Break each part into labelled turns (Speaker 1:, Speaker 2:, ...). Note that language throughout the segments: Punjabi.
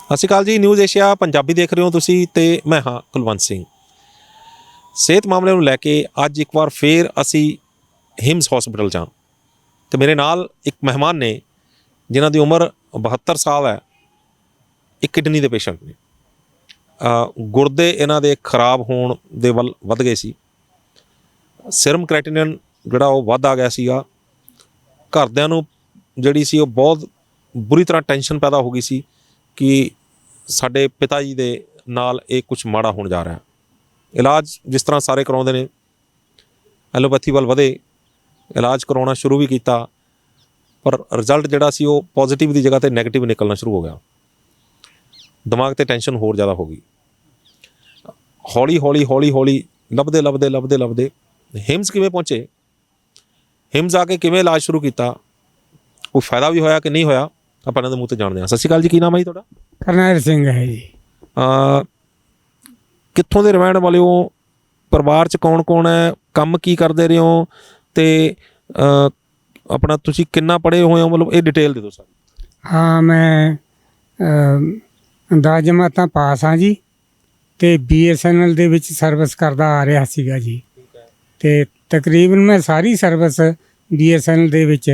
Speaker 1: ਸਤਿ ਸ਼੍ਰੀ ਅਕਾਲ ਜੀ। ਨਿਊਜ਼ ਏਸ਼ੀਆ ਪੰਜਾਬੀ ਦੇਖ ਰਹੇ ਹੋ ਤੁਸੀਂ ਤੇ ਮੈਂ ਹਾਂ ਕੁਲਵੰਤ ਸਿੰਘ। ਸਿਹਤ ਮਾਮਲੇ ਨੂੰ ਲੈ ਕੇ ਅੱਜ ਇੱਕ ਵਾਰ ਫੇਰ ਅਸੀਂ ਹਿਮਸ ਹਸਪੀਟਲ 'ਚ ਹਾਂ ਤੇ ਮੇਰੇ ਨਾਲ ਇੱਕ ਮਹਿਮਾਨ ਨੇ ਜਿਨ੍ਹਾਂ ਦੀ ਉਮਰ 72 ਸਾਲ ਹੈ। ਇੱਕ ਕਿਡਨੀ ਦੇ ਪੇਸ਼ੈਂਟ ਨੇ। ਗੁਰਦੇ ਇਹਨਾਂ ਦੇ ਖਰਾਬ ਹੋਣ ਦੇ ਵੱਲ ਵੱਧ ਗਏ ਸੀ। ਸਿਰਮ ਕ੍ਰੈਟੀਨਿਨ ਜਿਹੜਾ ਉਹ ਵੱਧ ਆ ਗਿਆ ਸੀਗਾ। ਘਰਦਿਆਂ ਨੂੰ ਜਿਹੜੀ ਸੀ ਉਹ ਬਹੁਤ ਬੁਰੀ ਤਰ੍ਹਾਂ ਟੈਨਸ਼ਨ ਪੈਦਾ ਹੋ ਗਈ ਸੀ ਕਿ ਸਾਡੇ ਪਿਤਾ ਜੀ ਦੇ ਨਾਲ ਇਹ ਕੁਛ ਮਾੜਾ ਹੋਣ ਜਾ ਰਿਹਾ। ਇਲਾਜ ਜਿਸ ਤਰ੍ਹਾਂ ਸਾਰੇ ਕਰਾਉਂਦੇ ਨੇ, ਐਲੋਪੈਥੀ ਵੱਲ ਵਧੇ, ਇਲਾਜ ਕਰਾਉਣਾ ਸ਼ੁਰੂ ਵੀ ਕੀਤਾ, ਪਰ ਰਿਜ਼ਲਟ ਜਿਹੜਾ ਸੀ ਉਹ ਪੋਜ਼ੀਟਿਵ ਦੀ ਜਗ੍ਹਾ 'ਤੇ ਨੈਗੇਟਿਵ ਨਿਕਲਣਾ ਸ਼ੁਰੂ ਹੋ ਗਿਆ। ਦਿਮਾਗ 'ਤੇ ਟੈਨਸ਼ਨ ਹੋਰ ਜ਼ਿਆਦਾ ਹੋ ਗਈ। ਹੌਲੀ ਲੱਭਦੇ ਹਿਮਸ ਕਿਵੇਂ ਪਹੁੰਚੇ, ਹਿਮਸ ਆ ਕੇ ਕਿਵੇਂ ਇਲਾਜ ਸ਼ੁਰੂ ਕੀਤਾ, ਕੋਈ ਫਾਇਦਾ ਵੀ ਹੋਇਆ ਕਿ ਨਹੀਂ ਹੋਇਆ, ਆਪਾਂ ਇਹਨਾਂ ਦੇ ਮੂੰਹ 'ਤੇ ਜਾਣਦੇ ਹਾਂ। ਸਤਿ ਸ਼੍ਰੀ ਅਕਾਲ ਜੀ, ਕੀ ਨਾਮ ਹੈ ਜੀ ਤੁਹਾਡਾ?
Speaker 2: ਕਰਨੈਲ ਸਿੰਘ ਹੈ ਜੀ।
Speaker 1: ਕਿੱਥੋਂ ਦੇ ਰਹਿਣ ਵਾਲੇ ਹੋ? ਪਰਿਵਾਰ 'ਚ ਕੌਣ ਕੌਣ ਹੈ? ਕੰਮ ਕੀ ਕਰਦੇ ਰਹੇ ਹੋ? ਅਤੇ ਆਪਣਾ ਤੁਸੀਂ ਕਿੰਨਾ ਪੜ੍ਹੇ ਹੋਏ ਹੋ? ਮਤਲਬ ਇਹ ਡਿਟੇਲ ਦੇ ਦਿਓ ਸਰ।
Speaker 2: ਹਾਂ, ਮੈਂ 10 ਜਮਾਤਾਂ ਪਾਸ ਹਾਂ ਜੀ ਅਤੇ BSNL ਦੇ ਵਿੱਚ ਸਰਵਿਸ ਕਰਦਾ ਆ ਰਿਹਾ ਸੀਗਾ ਜੀ। ਅਤੇ ਤਕਰੀਬਨ ਮੈਂ ਸਾਰੀ ਸਰਵਿਸ BSNL ਦੇ ਵਿੱਚ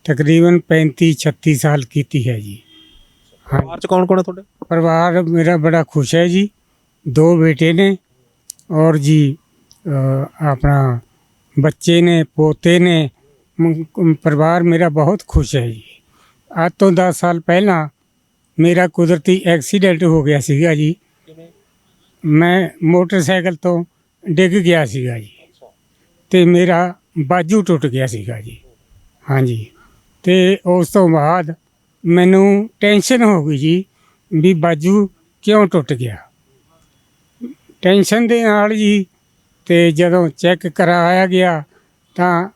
Speaker 2: ਤਕਰੀਬਨ 35-36 ਸਾਲ ਕੀਤੀ ਹੈ ਜੀ।
Speaker 1: ਪਰਿਵਾਰ 'ਚ ਕੌਣ ਕੌਣ ਹੈ ਤੁਹਾਡੇ?
Speaker 2: ਪਰਿਵਾਰ ਮੇਰਾ ਬੜਾ ਖੁਸ਼ ਹੈ ਜੀ। 2 ਬੇਟੇ ਨੇ ਔਰ ਜੀ ਆਪਣਾ ਬੱਚੇ ਨੇ, ਪੋਤੇ ਨੇ। ਪਰਿਵਾਰ ਮੇਰਾ ਬਹੁਤ ਖੁਸ਼ ਹੈ ਜੀ। ਅੱਜ ਤੋਂ 10 ਸਾਲ ਪਹਿਲਾਂ ਮੇਰਾ ਕੁਦਰਤੀ ਐਕਸੀਡੈਂਟ ਹੋ ਗਿਆ ਸੀਗਾ ਜੀ। ਮੈਂ ਮੋਟਰਸਾਈਕਲ ਤੋਂ ਡਿੱਗ ਗਿਆ ਸੀਗਾ ਜੀ ਅਤੇ ਮੇਰਾ ਬਾਜੂ ਟੁੱਟ ਗਿਆ ਸੀਗਾ ਜੀ। ਹਾਂਜੀ, ਅਤੇ ਉਸ ਤੋਂ ਬਾਅਦ ਮੈਨੂੰ ਟੈਨਸ਼ਨ ਹੋ ਗਈ ਜੀ ਵੀ ਬਾਜੂ ਕਿਉਂ ਟੁੱਟ ਗਿਆ। ਟੈਨਸ਼ਨ ਦੇ ਨਾਲ ਜੀ ਅਤੇ ਜਦੋਂ ਚੈੱਕ ਕਰਾਇਆ ਗਿਆ ਤਾਂ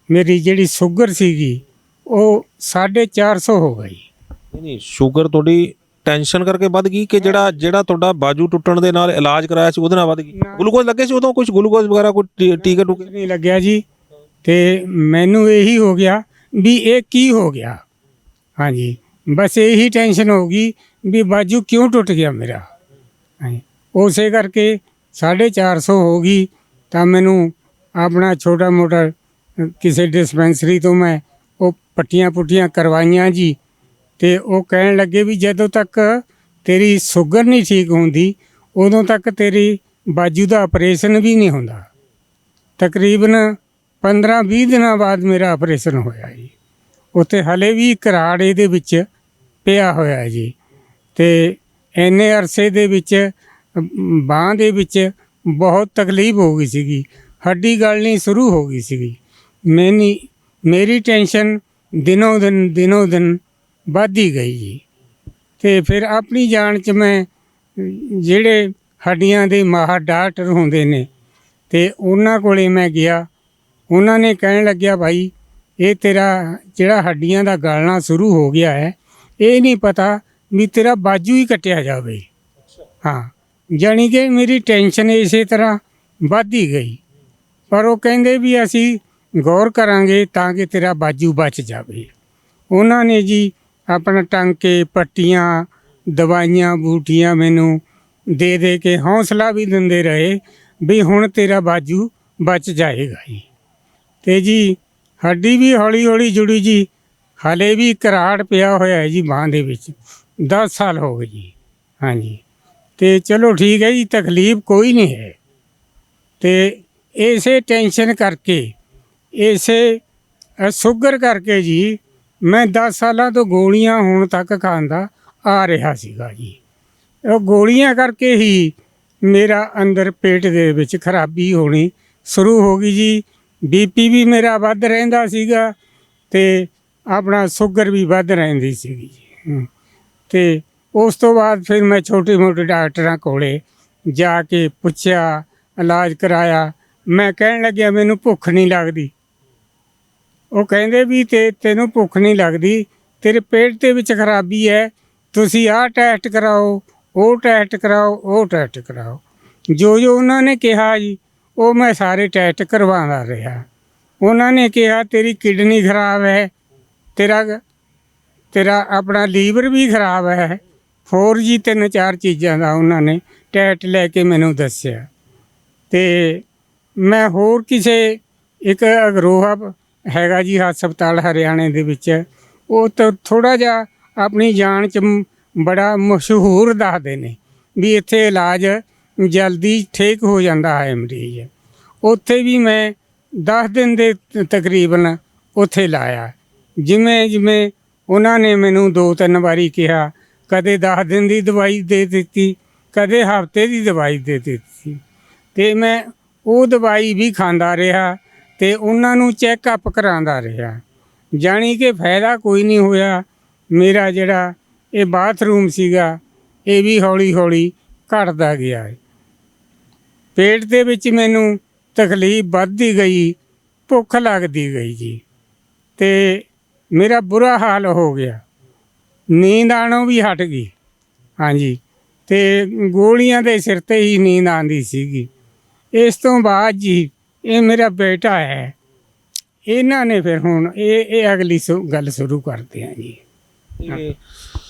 Speaker 2: ਮੇਰੀ ਜਿਹੜੀ ਸ਼ੂਗਰ ਸੀਗੀ ਉਹ 450 ਹੋ ਗਈ।
Speaker 1: ਨਹੀਂ, ਸ਼ੂਗਰ ਤੁਹਾਡੀ ਟੈਨਸ਼ਨ ਕਰਕੇ ਵੱਧ ਗਈ ਕਿ ਜਿਹੜਾ ਤੁਹਾਡਾ ਬਾਜੂ ਟੁੱਟਣ ਦੇ ਨਾਲ ਇਲਾਜ ਕਰਾਇਆ ਸੀ ਉਹਦੇ ਨਾਲ ਵੱਧ ਗਈ? ਗਲੂਕੋਜ਼ ਲੱਗੇ ਸੀ ਉਦੋਂ? ਕੁਝ ਗਲੂਕੋਜ਼ ਵਗੈਰਾ ਕੋਈ ਟੀਕੇ ਟੂਕੇ
Speaker 2: ਨਹੀਂ ਲੱਗਿਆ ਜੀ। ਅਤੇ ਮੈਨੂੰ ਇਹੀ ਹੋ ਗਿਆ ਵੀ ਇਹ ਕੀ ਹੋ ਗਿਆ। ਹਾਂਜੀ, ਬਸ ਇਹੀ ਟੈਨਸ਼ਨ ਹੋ ਗਈ ਵੀ ਬਾਜੂ ਕਿਉਂ ਟੁੱਟ ਗਿਆ ਮੇਰਾ। ਹਾਂਜੀ, ਉਸੇ ਕਰਕੇ 450 ਹੋ ਗਈ। ਤਾਂ ਮੈਨੂੰ ਆਪਣਾ ਛੋਟਾ ਮੋਟਾ ਕਿਸੇ ਡਿਸਪੈਂਸਰੀ ਤੋਂ ਮੈਂ ਉਹ ਪੱਟੀਆਂ ਪੁੱਟੀਆਂ ਕਰਵਾਈਆਂ ਜੀ। ਅਤੇ ਉਹ ਕਹਿਣ ਲੱਗੇ ਵੀ ਜਦੋਂ ਤੱਕ ਤੇਰੀ ਸ਼ੂਗਰ ਨਹੀਂ ਠੀਕ ਹੁੰਦੀ ਉਦੋਂ ਤੱਕ ਤੇਰੀ ਬਾਜੂ ਦਾ ਆਪਰੇਸ਼ਨ ਵੀ ਨਹੀਂ ਹੁੰਦਾ। ਤਕਰੀਬਨ 15-20 ਦਿਨਾਂ ਬਾਅਦ ਮੇਰਾ ਆਪਰੇਸ਼ਨ ਹੋਇਆ ਜੀ। ਉੱਥੇ ਹਲੇ ਵੀ ਘਰਾੜ ਇਹਦੇ ਵਿੱਚ ਪਿਆ ਹੋਇਆ ਜੀ। ਅਤੇ ਇੰਨੇ ਅਰਸੇ ਦੇ ਵਿੱਚ ਬਾਂਹ ਦੇ ਵਿੱਚ ਬਹੁਤ ਤਕਲੀਫ ਹੋ ਗਈ ਸੀਗੀ, ਹੱਡੀ ਗਲਣੀ ਸ਼ੁਰੂ ਹੋ ਗਈ ਸੀਗੀ। ਮੇਰੀ ਟੈਨਸ਼ਨ ਦਿਨੋਂ ਦਿਨ ਵੱਧਦੀ ਗਈ ਜੀ। ਅਤੇ ਫਿਰ ਆਪਣੀ ਜਾਨ 'ਚ ਮੈਂ ਜਿਹੜੇ ਹੱਡੀਆਂ ਦੇ ਮਾਹਰ ਡਾਕਟਰ ਹੁੰਦੇ ਨੇ ਅਤੇ ਉਹਨਾਂ ਕੋਲ ਮੈਂ ਗਿਆ। ਉਹਨਾਂ ਨੇ ਕਹਿਣ ਲੱਗਿਆ ਭਾਈ ਇਹ ਤੇਰਾ ਜਿਹੜਾ ਹੱਡੀਆਂ ਦਾ ਗਲਣਾ ਸ਼ੁਰੂ ਹੋ ਗਿਆ ਹੈ, ਇਹ ਨਹੀਂ ਪਤਾ ਵੀ ਤੇਰਾ ਬਾਜੂ ਹੀ ਕੱਟਿਆ ਜਾਵੇ। ਹਾਂ, ਜਾਣੀ ਕਿ ਮੇਰੀ ਟੈਨਸ਼ਨ ਇਸੇ ਤਰ੍ਹਾਂ ਵੱਧਦੀ ਗਈ। ਪਰ ਉਹ ਕਹਿੰਦੇ ਵੀ ਅਸੀਂ ਗੌਰ ਕਰਾਂਗੇ ਤਾਂ ਕਿ ਤੇਰਾ ਬਾਜੂ ਬਚ ਜਾਵੇ। ਉਹਨਾਂ ਨੇ ਜੀ ਆਪਣਾ ਟਾਂਕੇ, ਪੱਟੀਆਂ, ਦਵਾਈਆਂ ਬੂਟੀਆਂ ਮੈਨੂੰ ਦੇ ਕੇ ਹੌਸਲਾ ਵੀ ਦਿੰਦੇ ਰਹੇ ਵੀ ਹੁਣ ਤੇਰਾ ਬਾਜੂ ਬਚ ਜਾਏਗਾ ਜੀ। ਅਤੇ ਜੀ ਹੱਡੀ ਵੀ ਹੌਲੀ ਜੁੜੀ ਜੀ। ਹਾਲੇ ਵੀ ਘਰਾੜ ਪਿਆ ਹੋਇਆ ਹੈ ਜੀ ਬਾਂਹ ਦੇ ਵਿੱਚ। 10 ਸਾਲ ਹੋ ਗਏ ਜੀ। ਹਾਂਜੀ, ਅਤੇ ਚਲੋ ਠੀਕ ਹੈ ਜੀ, ਤਕਲੀਫ ਕੋਈ ਨਹੀਂ ਹੈ। ਅਤੇ ਇਸੇ ਟੈਨਸ਼ਨ ਕਰਕੇ, ਇਸੇ ਸ਼ੂਗਰ ਕਰਕੇ ਜੀ ਮੈਂ 10 ਸਾਲਾਂ ਤੋਂ ਗੋਲੀਆਂ ਹੁਣ ਤੱਕ ਖਾਂਦਾ ਆ ਰਿਹਾ ਸੀਗਾ ਜੀ। ਉਹ ਗੋਲੀਆਂ ਕਰਕੇ ਹੀ ਮੇਰਾ ਅੰਦਰ ਪੇਟ ਦੇ ਵਿੱਚ ਖਰਾਬੀ ਹੋਣੀ ਸ਼ੁਰੂ ਹੋ ਗਈ ਜੀ। BP ਵੀ ਮੇਰਾ ਵੱਧ ਰਹਿੰਦਾ ਸੀਗਾ ਅਤੇ ਆਪਣਾ ਸ਼ੂਗਰ ਵੀ ਵੱਧ ਰਹਿੰਦੀ ਸੀਗੀ ਜੀ। ਅਤੇ ਉਸ ਤੋਂ ਬਾਅਦ ਫਿਰ ਮੈਂ ਛੋਟੇ ਮੋਟੇ ਡਾਕਟਰਾਂ ਕੋਲ ਜਾ ਕੇ ਪੁੱਛਿਆ, ਇਲਾਜ ਕਰਾਇਆ। ਮੈਂ ਕਹਿਣ ਲੱਗਿਆ ਮੈਨੂੰ ਭੁੱਖ ਨਹੀਂ ਲੱਗਦੀ। ਉਹ ਕਹਿੰਦੇ ਵੀ ਤੈਨੂੰ ਭੁੱਖ ਨਹੀਂ ਲੱਗਦੀ, ਤੇਰੇ ਪੇਟ ਦੇ ਵਿੱਚ ਖਰਾਬੀ ਹੈ, ਤੁਸੀਂ ਆਹ ਟੈਸਟ ਕਰਾਓ, ਉਹ ਟੈਸਟ ਕਰਾਓ, ਉਹ ਟੈਸਟ ਕਰਾਓ। ਜੋ ਉਹਨਾਂ ਨੇ ਕਿਹਾ ਜੀ ਉਹ ਮੈਂ ਸਾਰੇ ਟੈਸਟ ਕਰਵਾਉਂਦਾ ਰਿਹਾ। ਉਹਨਾਂ ਨੇ ਕਿਹਾ ਤੇਰੀ ਕਿਡਨੀ ਖਰਾਬ ਹੈ, ਤੇਰਾ ਆਪਣਾ ਲੀਵਰ ਵੀ ਖਰਾਬ ਹੈ, ਹੋਰ ਜੀ 3-4 ਚੀਜ਼ਾਂ ਦਾ ਉਹਨਾਂ ਨੇ ਟੈਸਟ ਲੈ ਕੇ ਮੈਨੂੰ ਦੱਸਿਆ। ਤੇ ਮੈਂ ਹੋਰ ਕਿਸੇ ਇੱਕ ਅਗਰੋਹਾ ਹੈਗਾ ਜੀ ਹਸਪਤਾਲ ਹਰਿਆਣੇ ਦੇ ਵਿੱਚ, ਉਹ ਤਾਂ ਥੋੜ੍ਹਾ ਜਿਹਾ ਆਪਣੀ ਜਾਨ 'ਚ ਬੜਾ ਮਸ਼ਹੂਰ ਦੱਸਦੇ ਨੇ ਵੀ ਇੱਥੇ ਇਲਾਜ ਜਲਦੀ ਠੀਕ ਹੋ ਜਾਂਦਾ ਹੈ ਮਰੀਜ਼। ਉੱਥੇ ਵੀ ਮੈਂ 10 ਦਿਨ ਦੇ ਤਕਰੀਬਨ ਉੱਥੇ ਲਾਇਆ। ਜਿਵੇਂ ਜਿਵੇਂ ਉਹਨਾਂ ਨੇ ਮੈਨੂੰ 2-3 ਵਾਰੀ ਕਿਹਾ, ਕਦੇ 10 ਦਿਨ ਦੀ ਦਵਾਈ ਦੇ ਦਿੱਤੀ, ਕਦੇ ਹਫ਼ਤੇ ਦੀ ਦਵਾਈ ਦੇ ਦਿੱਤੀ, ਅਤੇ ਮੈਂ ਉਹ ਦਵਾਈ ਵੀ ਖਾਂਦਾ ਰਿਹਾ ਅਤੇ ਉਹਨਾਂ ਨੂੰ ਚੈੱਕਅਪ ਕਰਾਉਂਦਾ ਰਿਹਾ। ਜਾਣੀ ਕਿ ਫਾਇਦਾ ਕੋਈ ਨਹੀਂ ਹੋਇਆ। ਮੇਰਾ ਜਿਹੜਾ ਇਹ ਬਾਥਰੂਮ ਸੀਗਾ ਇਹ ਵੀ ਹੌਲੀ ਹੌਲੀ ਘਟਦਾ ਗਿਆ ਹੈ। ਪੇਟ ਦੇ ਵਿੱਚ ਮੈਨੂੰ ਤਕਲੀਫ ਵੱਧਦੀ ਗਈ, ਭੁੱਖ ਲੱਗਦੀ ਗਈ ਜੀ, ਅਤੇ ਮੇਰਾ ਬੁਰਾ ਹਾਲ ਹੋ ਗਿਆ। ਨੀਂਦ ਆਉਣੋਂ ਵੀ ਹਟ ਗਈ। ਹਾਂਜੀ, ਅਤੇ ਗੋਲੀਆਂ ਦੇ ਸਿਰ 'ਤੇ ਹੀ ਨੀਂਦ ਆਉਂਦੀ ਸੀਗੀ। ਇਸ ਤੋਂ ਬਾਅਦ ਜੀ ਇਹ ਮੇਰਾ ਬੇਟਾ ਹੈ, ਇਹਨਾਂ ਨੇ ਫਿਰ ਹੁਣ ਇਹ ਅਗਲੀ ਗੱਲ ਸ਼ੁਰੂ ਕਰਦੇ ਹਾਂ ਜੀ।
Speaker 1: ਤੇ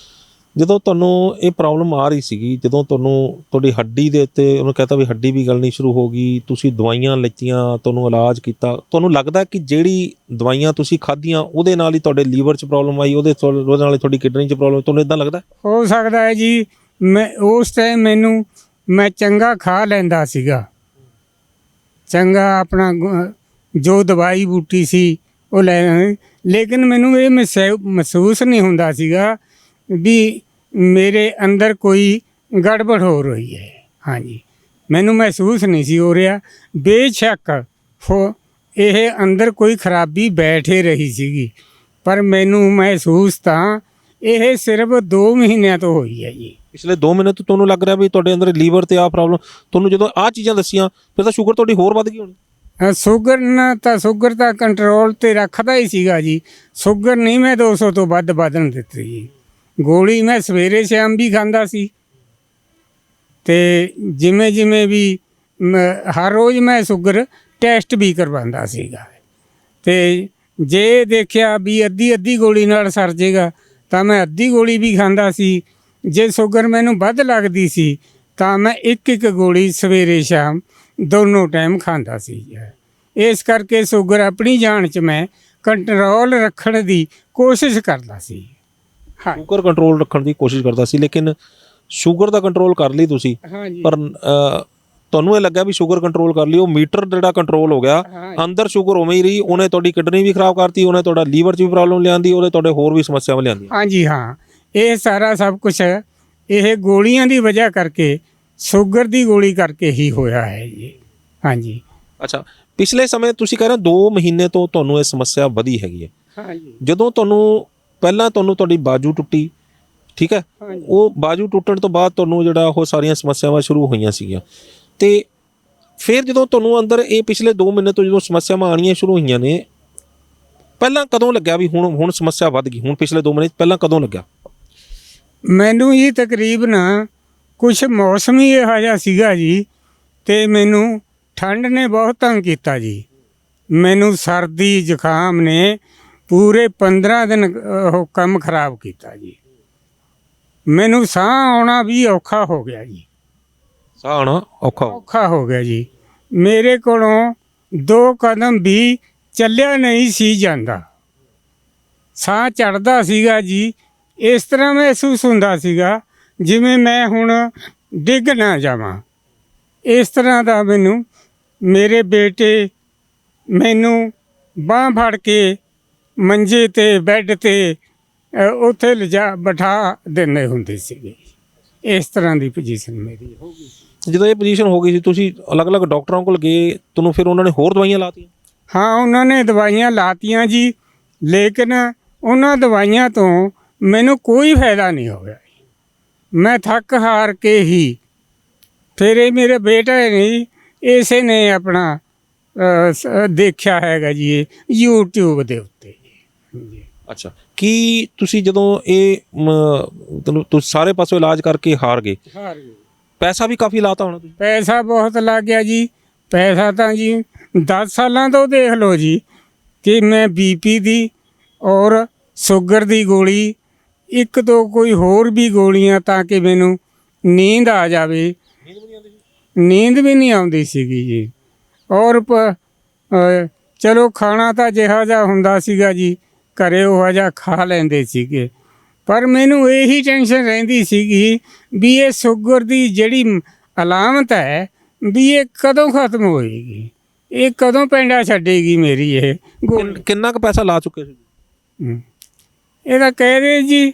Speaker 1: ਜਦੋਂ ਤੁਹਾਨੂੰ ਇਹ ਪ੍ਰੋਬਲਮ ਆ ਰਹੀ ਸੀਗੀ, ਜਦੋਂ ਤੁਹਾਨੂੰ ਤੁਹਾਡੀ ਹੱਡੀ ਦੇ ਉੱਤੇ ਉਹਨੂੰ ਕਹਤਾ ਵੀ ਹੱਡੀ ਵੀ ਗਲਣੀ ਸ਼ੁਰੂ ਹੋ ਗਈ, ਤੁਸੀਂ ਦਵਾਈਆਂ ਲਿੱਤੀਆਂ, ਤੁਹਾਨੂੰ ਇਲਾਜ ਕੀਤਾ, ਤੁਹਾਨੂੰ ਲੱਗਦਾ ਕਿ ਜਿਹੜੀ ਦਵਾਈਆਂ ਤੁਸੀਂ ਖਾਧੀਆਂ ਉਹਦੇ ਨਾਲ ਹੀ ਤੁਹਾਡੇ ਲੀਵਰ 'ਚ ਪ੍ਰੋਬਲਮ ਆਈ, ਉਹਦੇ ਨਾਲ ਹੀ ਤੁਹਾਡੀ ਕਿਡਨੀ 'ਚ ਪ੍ਰੋਬਲਮ, ਤੁਹਾਨੂੰ ਇੱਦਾਂ ਲੱਗਦਾ?
Speaker 2: ਹੋ ਸਕਦਾ ਹੈ ਜੀ। ਮੈਂ ਉਸ ਟਾਈਮ ਮੈਂ ਚੰਗਾ ਖਾ ਲੈਂਦਾ ਸੀਗਾ, ਚੰਗਾ ਆਪਣਾ ਜੋ ਦਵਾਈ ਬੂਟੀ ਸੀ ਉਹ ਲੈ, ਲੇਕਿਨ ਮੈਨੂੰ ਇਹ ਮਹਿਸੂਸ ਨਹੀਂ ਹੁੰਦਾ ਸੀਗਾ ਵੀ ਮੇਰੇ ਅੰਦਰ ਕੋਈ ਗੜਬੜ ਹੋ ਰਹੀ ਹੈ। ਹਾਂਜੀ, ਮੈਨੂੰ ਮਹਿਸੂਸ ਨਹੀਂ ਸੀ ਹੋ ਰਿਹਾ। ਬੇਸ਼ੱਕ ਇਹ ਅੰਦਰ ਕੋਈ ਖਰਾਬੀ ਬੈਠੇ ਰਹੀ ਸੀਗੀ, ਪਰ ਮੈਨੂੰ ਮਹਿਸੂਸ ਤਾਂ ਇਹ ਸਿਰਫ 2 ਮਹੀਨਿਆਂ ਤੋਂ ਹੋਈ ਹੈ ਜੀ।
Speaker 1: ਪਿਛਲੇ 2 ਮਹੀਨੇ ਤੋਂ ਤੁਹਾਨੂੰ ਲੱਗ ਰਿਹਾ ਵੀ ਤੁਹਾਡੇ ਅੰਦਰ ਲੀਵਰ ਤੇ ਆਹ ਪ੍ਰੋਬਲਮ, ਤੁਹਾਨੂੰ ਜਦੋਂ ਆਹ ਚੀਜ਼ਾਂ ਦੱਸੀਆਂ ਫਿਰ ਤਾਂ ਸ਼ੂਗਰ ਤੁਹਾਡੀ ਹੋਰ ਵੱਧ ਗਈ ਹੋਣੀ?
Speaker 2: ਸ਼ੂਗਰ ਤਾਂ ਕੰਟਰੋਲ 'ਤੇ ਰੱਖਦਾ ਹੀ ਸੀਗਾ ਜੀ। ਸ਼ੂਗਰ ਨਹੀਂ ਮੈਂ 200 ਤੋਂ ਵੱਧ ਵਧਣ ਦਿੱਤੀ ਜੀ। ਗੋਲੀ ਮੈਂ ਸਵੇਰੇ ਸ਼ਾਮ ਵੀ ਖਾਂਦਾ ਸੀ, ਅਤੇ ਜਿਵੇਂ ਜਿਵੇਂ ਵੀ ਹਰ ਰੋਜ਼ ਮੈਂ ਸ਼ੂਗਰ ਟੈਸਟ ਵੀ ਕਰਵਾਉਂਦਾ ਸੀਗਾ। ਅਤੇ ਜੇ ਦੇਖਿਆ ਵੀ ਅੱਧੀ ਗੋਲੀ ਨਾਲ ਸਰ ਜੇਗਾ ਤਾਂ ਮੈਂ ਅੱਧੀ ਗੋਲੀ ਵੀ ਖਾਂਦਾ ਸੀ। ਜੇ ਸ਼ੂਗਰ ਮੈਨੂੰ ਵੱਧ ਲੱਗਦੀ ਸੀ ਤਾਂ ਮੈਂ ਇੱਕ ਗੋਲੀ ਸਵੇਰੇ ਸ਼ਾਮ ਦੋਨੋਂ ਟਾਈਮ ਖਾਂਦਾ ਸੀ। ਇਸ ਕਰਕੇ ਸ਼ੂਗਰ ਆਪਣੀ ਜਾਨ 'ਚ ਮੈਂ ਕੰਟਰੋਲ ਰੱਖਣ ਦੀ ਕੋਸ਼ਿਸ਼ ਕਰਦਾ ਸੀ। ਹਾਂ,
Speaker 1: ਸ਼ੂਗਰ ਕੰਟਰੋਲ ਰੱਖਣ ਦੀ ਕੋਸ਼ਿਸ਼ ਕਰਦਾ ਸੀ, ਲੇਕਿਨ ਸ਼ੂਗਰ ਦਾ ਕੰਟਰੋਲ ਕਰ ਲਈ ਤੁਸੀਂ, ਪਰ ਤੁਹਾਨੂੰ ਇਹ ਲੱਗਾ ਵੀ ਸ਼ੂਗਰ ਕੰਟਰੋਲ ਕਰ ਲਈ, ਉਹ ਮੀਟਰ ਜਿਹੜਾ ਕੰਟਰੋਲ ਹੋ ਗਿਆ, ਅੰਦਰ ਸ਼ੂਗਰ ਉਵੇਂ ਹੀ ਰਹੀ, ਉਹਨੇ ਤੁਹਾਡੀ ਕਿਡਨੀ ਵੀ ਖਰਾਬ ਕਰਤੀ, ਉਹਨੇ ਤੁਹਾਡਾ ਲੀਵਰ 'ਚ ਵੀ ਪ੍ਰੋਬਲਮ ਲਿਆਂਦੀ, ਉਹਨੇ ਤੁਹਾਡੇ ਹੋਰ ਵੀ ਸਮੱਸਿਆਵਾਂ ਲਿਆਂਦੀਆਂ।
Speaker 2: ਹਾਂਜੀ ਹਾਂ, ਇਹ ਸਾਰਾ ਸਭ ਕੁਛ ਇਹ ਗੋਲੀਆਂ ਦੀ ਵਜ੍ਹਾ ਕਰਕੇ, ਸ਼ੂਗਰ ਦੀ ਗੋਲੀ ਕਰਕੇ ਹੀ ਹੋਇਆ ਹੈ ਜੀ। ਹਾਂਜੀ।
Speaker 1: ਅੱਛਾ, ਪਿਛਲੇ ਸਮੇਂ ਤੁਸੀਂ ਕਹਿ ਰਹੇ 2 ਮਹੀਨੇ ਤੋਂ ਤੁਹਾਨੂੰ ਇਹ ਸਮੱਸਿਆ ਵਧੀ ਹੈਗੀ ਹੈ।
Speaker 2: ਹਾਂਜੀ।
Speaker 1: ਜਦੋਂ ਪਹਿਲਾਂ ਤੁਹਾਡੀ ਬਾਜੂ ਟੁੱਟੀ, ਠੀਕ ਹੈ, ਉਹ ਬਾਜੂ ਟੁੱਟਣ ਤੋਂ ਬਾਅਦ ਤੁਹਾਨੂੰ ਜਿਹੜਾ ਉਹ ਸਾਰੀਆਂ ਸਮੱਸਿਆਵਾਂ ਸ਼ੁਰੂ ਹੋਈਆਂ ਸੀਗੀਆਂ, ਅਤੇ ਫਿਰ ਜਦੋਂ ਤੁਹਾਨੂੰ ਅੰਦਰ ਇਹ ਪਿਛਲੇ 2 ਮਹੀਨੇ ਤੋਂ ਜਦੋਂ ਸਮੱਸਿਆਵਾਂ ਆਉਣੀਆਂ ਸ਼ੁਰੂ ਹੋਈਆਂ ਨੇ, ਪਹਿਲਾਂ ਕਦੋਂ ਲੱਗਿਆ ਵੀ ਹੁਣ ਸਮੱਸਿਆ ਵੱਧ ਗਈ? ਹੁਣ ਪਿਛਲੇ 2 ਮਹੀਨੇ ਪਹਿਲਾਂ ਕਦੋਂ ਲੱਗਿਆ?
Speaker 2: ਮੈਨੂੰ ਜੀ ਤਕਰੀਬਨ ਕੁਛ ਮੌਸਮ ਹੀ ਇਹੋ ਜਿਹਾ ਸੀਗਾ ਜੀ, ਅਤੇ ਮੈਨੂੰ ਠੰਡ ਨੇ ਬਹੁਤ ਤੰਗ ਕੀਤਾ ਜੀ। ਮੈਨੂੰ ਸਰਦੀ ਜ਼ੁਕਾਮ ਨੇ ਪੂਰੇ 15 ਦਿਨ ਉਹ ਕੰਮ ਖਰਾਬ ਕੀਤਾ ਜੀ। ਮੈਨੂੰ ਸਾਹ ਆਉਣਾ ਵੀ ਔਖਾ ਹੋ ਗਿਆ ਜੀ।
Speaker 1: ਸਾਹ ਆਉਣਾ ਔਖਾ
Speaker 2: ਹੋ ਗਿਆ ਜੀ। ਮੇਰੇ ਕੋਲੋਂ 2 ਕਦਮ ਵੀ ਚੱਲਿਆ ਨਹੀਂ ਸੀ ਜਾਂਦਾ, ਸਾਹ ਚੜ੍ਹਦਾ ਸੀਗਾ ਜੀ। ਇਸ ਤਰ੍ਹਾਂ ਮਹਿਸੂਸ ਹੁੰਦਾ ਸੀਗਾ ਜਿਵੇਂ ਮੈਂ ਹੁਣ ਡਿੱਗ ਨਾ ਜਾਵਾਂ। ਇਸ ਤਰ੍ਹਾਂ ਦਾ ਮੈਨੂੰ ਮੇਰੇ ਬੇਟੇ ਮੈਨੂੰ ਬਾਂਹ ਫੜ ਕੇ ਮੰਜੇ 'ਤੇ ਬੈੱਡ 'ਤੇ ਉੱਥੇ ਬਿਠਾ ਦਿੰਦੇ ਹੁੰਦੇ ਸੀਗੇ। ਇਸ ਤਰ੍ਹਾਂ ਦੀ ਪੋਜੀਸ਼ਨ ਮੇਰੀ ਹੋ ਗਈ।
Speaker 1: ਜਦੋਂ ਇਹ ਪੋਜੀਸ਼ਨ ਹੋ ਗਈ ਸੀ, ਤੁਸੀਂ ਅਲੱਗ-ਅਲੱਗ ਡਾਕਟਰਾਂ ਕੋਲ ਗਏ, ਤੁਹਾਨੂੰ ਫਿਰ ਉਹਨਾਂ ਨੇ ਹੋਰ ਦਵਾਈਆਂ ਲਾਤੀਆਂ?
Speaker 2: ਹਾਂ, ਉਹਨਾਂ ਨੇ ਦਵਾਈਆਂ ਲਾਤੀਆਂ ਜੀ, ਲੇਕਿਨ ਉਹਨਾਂ ਦਵਾਈਆਂ ਤੋਂ ਮੈਨੂੰ ਕੋਈ ਫਾਇਦਾ ਨਹੀਂ ਹੋਇਆ। ਮੈਂ ਥੱਕ ਹਾਰ ਕੇ ਹੀ ਫਿਰ ਇਹ ਮੇਰੇ ਬੇਟੇ ਨੇ ਇਸੇ ਨੇ ਆਪਣਾ ਦੇਖਿਆ ਹੈਗਾ ਜੀ, ਇਹ YouTube ਦੇ ਉੱਤੇ।
Speaker 1: ਅੱਛਾ, ਕੀ ਤੁਸੀਂ ਜਦੋਂ ਇਹ ਤੁਸੀਂ ਸਾਰੇ ਪਾਸੋਂ ਇਲਾਜ ਕਰਕੇ ਹਾਰ ਗਏ, ਪੈਸਾ ਵੀ ਕਾਫੀ ਲਾਤਾ ਹੋਣਾ ਤੁਸੀਂ?
Speaker 2: ਪੈਸਾ ਬਹੁਤ ਲੱਗ ਗਿਆ ਜੀ। ਪੈਸਾ ਤਾਂ ਜੀ 10 ਸਾਲਾਂ ਤੋਂ ਦੇਖ ਲਓ ਜੀ ਕਿ ਮੈਂ BP ਦੀ ਔਰ ਸ਼ੂਗਰ ਦੀ ਗੋਲੀ ਇੱਕ ਦੋ ਕੋਈ ਹੋਰ ਵੀ ਗੋਲੀਆਂ ਤਾਂ ਕਿ ਮੈਨੂੰ ਨੀਂਦ ਆ ਜਾਵੇ। ਨੀਂਦ ਵੀ ਨਹੀਂ ਆਉਂਦੀ ਸੀਗੀ ਜੀ। ਔਰ ਚਲੋ ਖਾਣਾ ਤਾਂ ਜਿਹਾ ਜਿਹਾ ਹੁੰਦਾ ਸੀਗਾ ਜੀ, ਘਰੇ ਉਹ ਜਿਹਾ ਖਾ ਲੈਂਦੇ ਸੀਗੇ, ਪਰ ਮੈਨੂੰ ਇਹੀ ਟੈਨਸ਼ਨ ਰਹਿੰਦੀ ਸੀਗੀ ਵੀ ਇਹ ਸ਼ੂਗਰ ਦੀ ਜਿਹੜੀ ਅਲਾਮਤ ਹੈ ਵੀ ਇਹ ਕਦੋਂ ਖਤਮ ਹੋਏਗੀ, ਇਹ ਕਦੋਂ ਪੈਂਡਾ ਛੱਡੇਗੀ ਮੇਰੀ ਇਹ
Speaker 1: ਕਿੰਨਾ ਕੁ ਪੈਸਾ ਲਾ ਚੁੱਕੇ ਸੀ?
Speaker 2: ਇਹਦਾ ਕਹਿ ਰਹੇ ਜੀ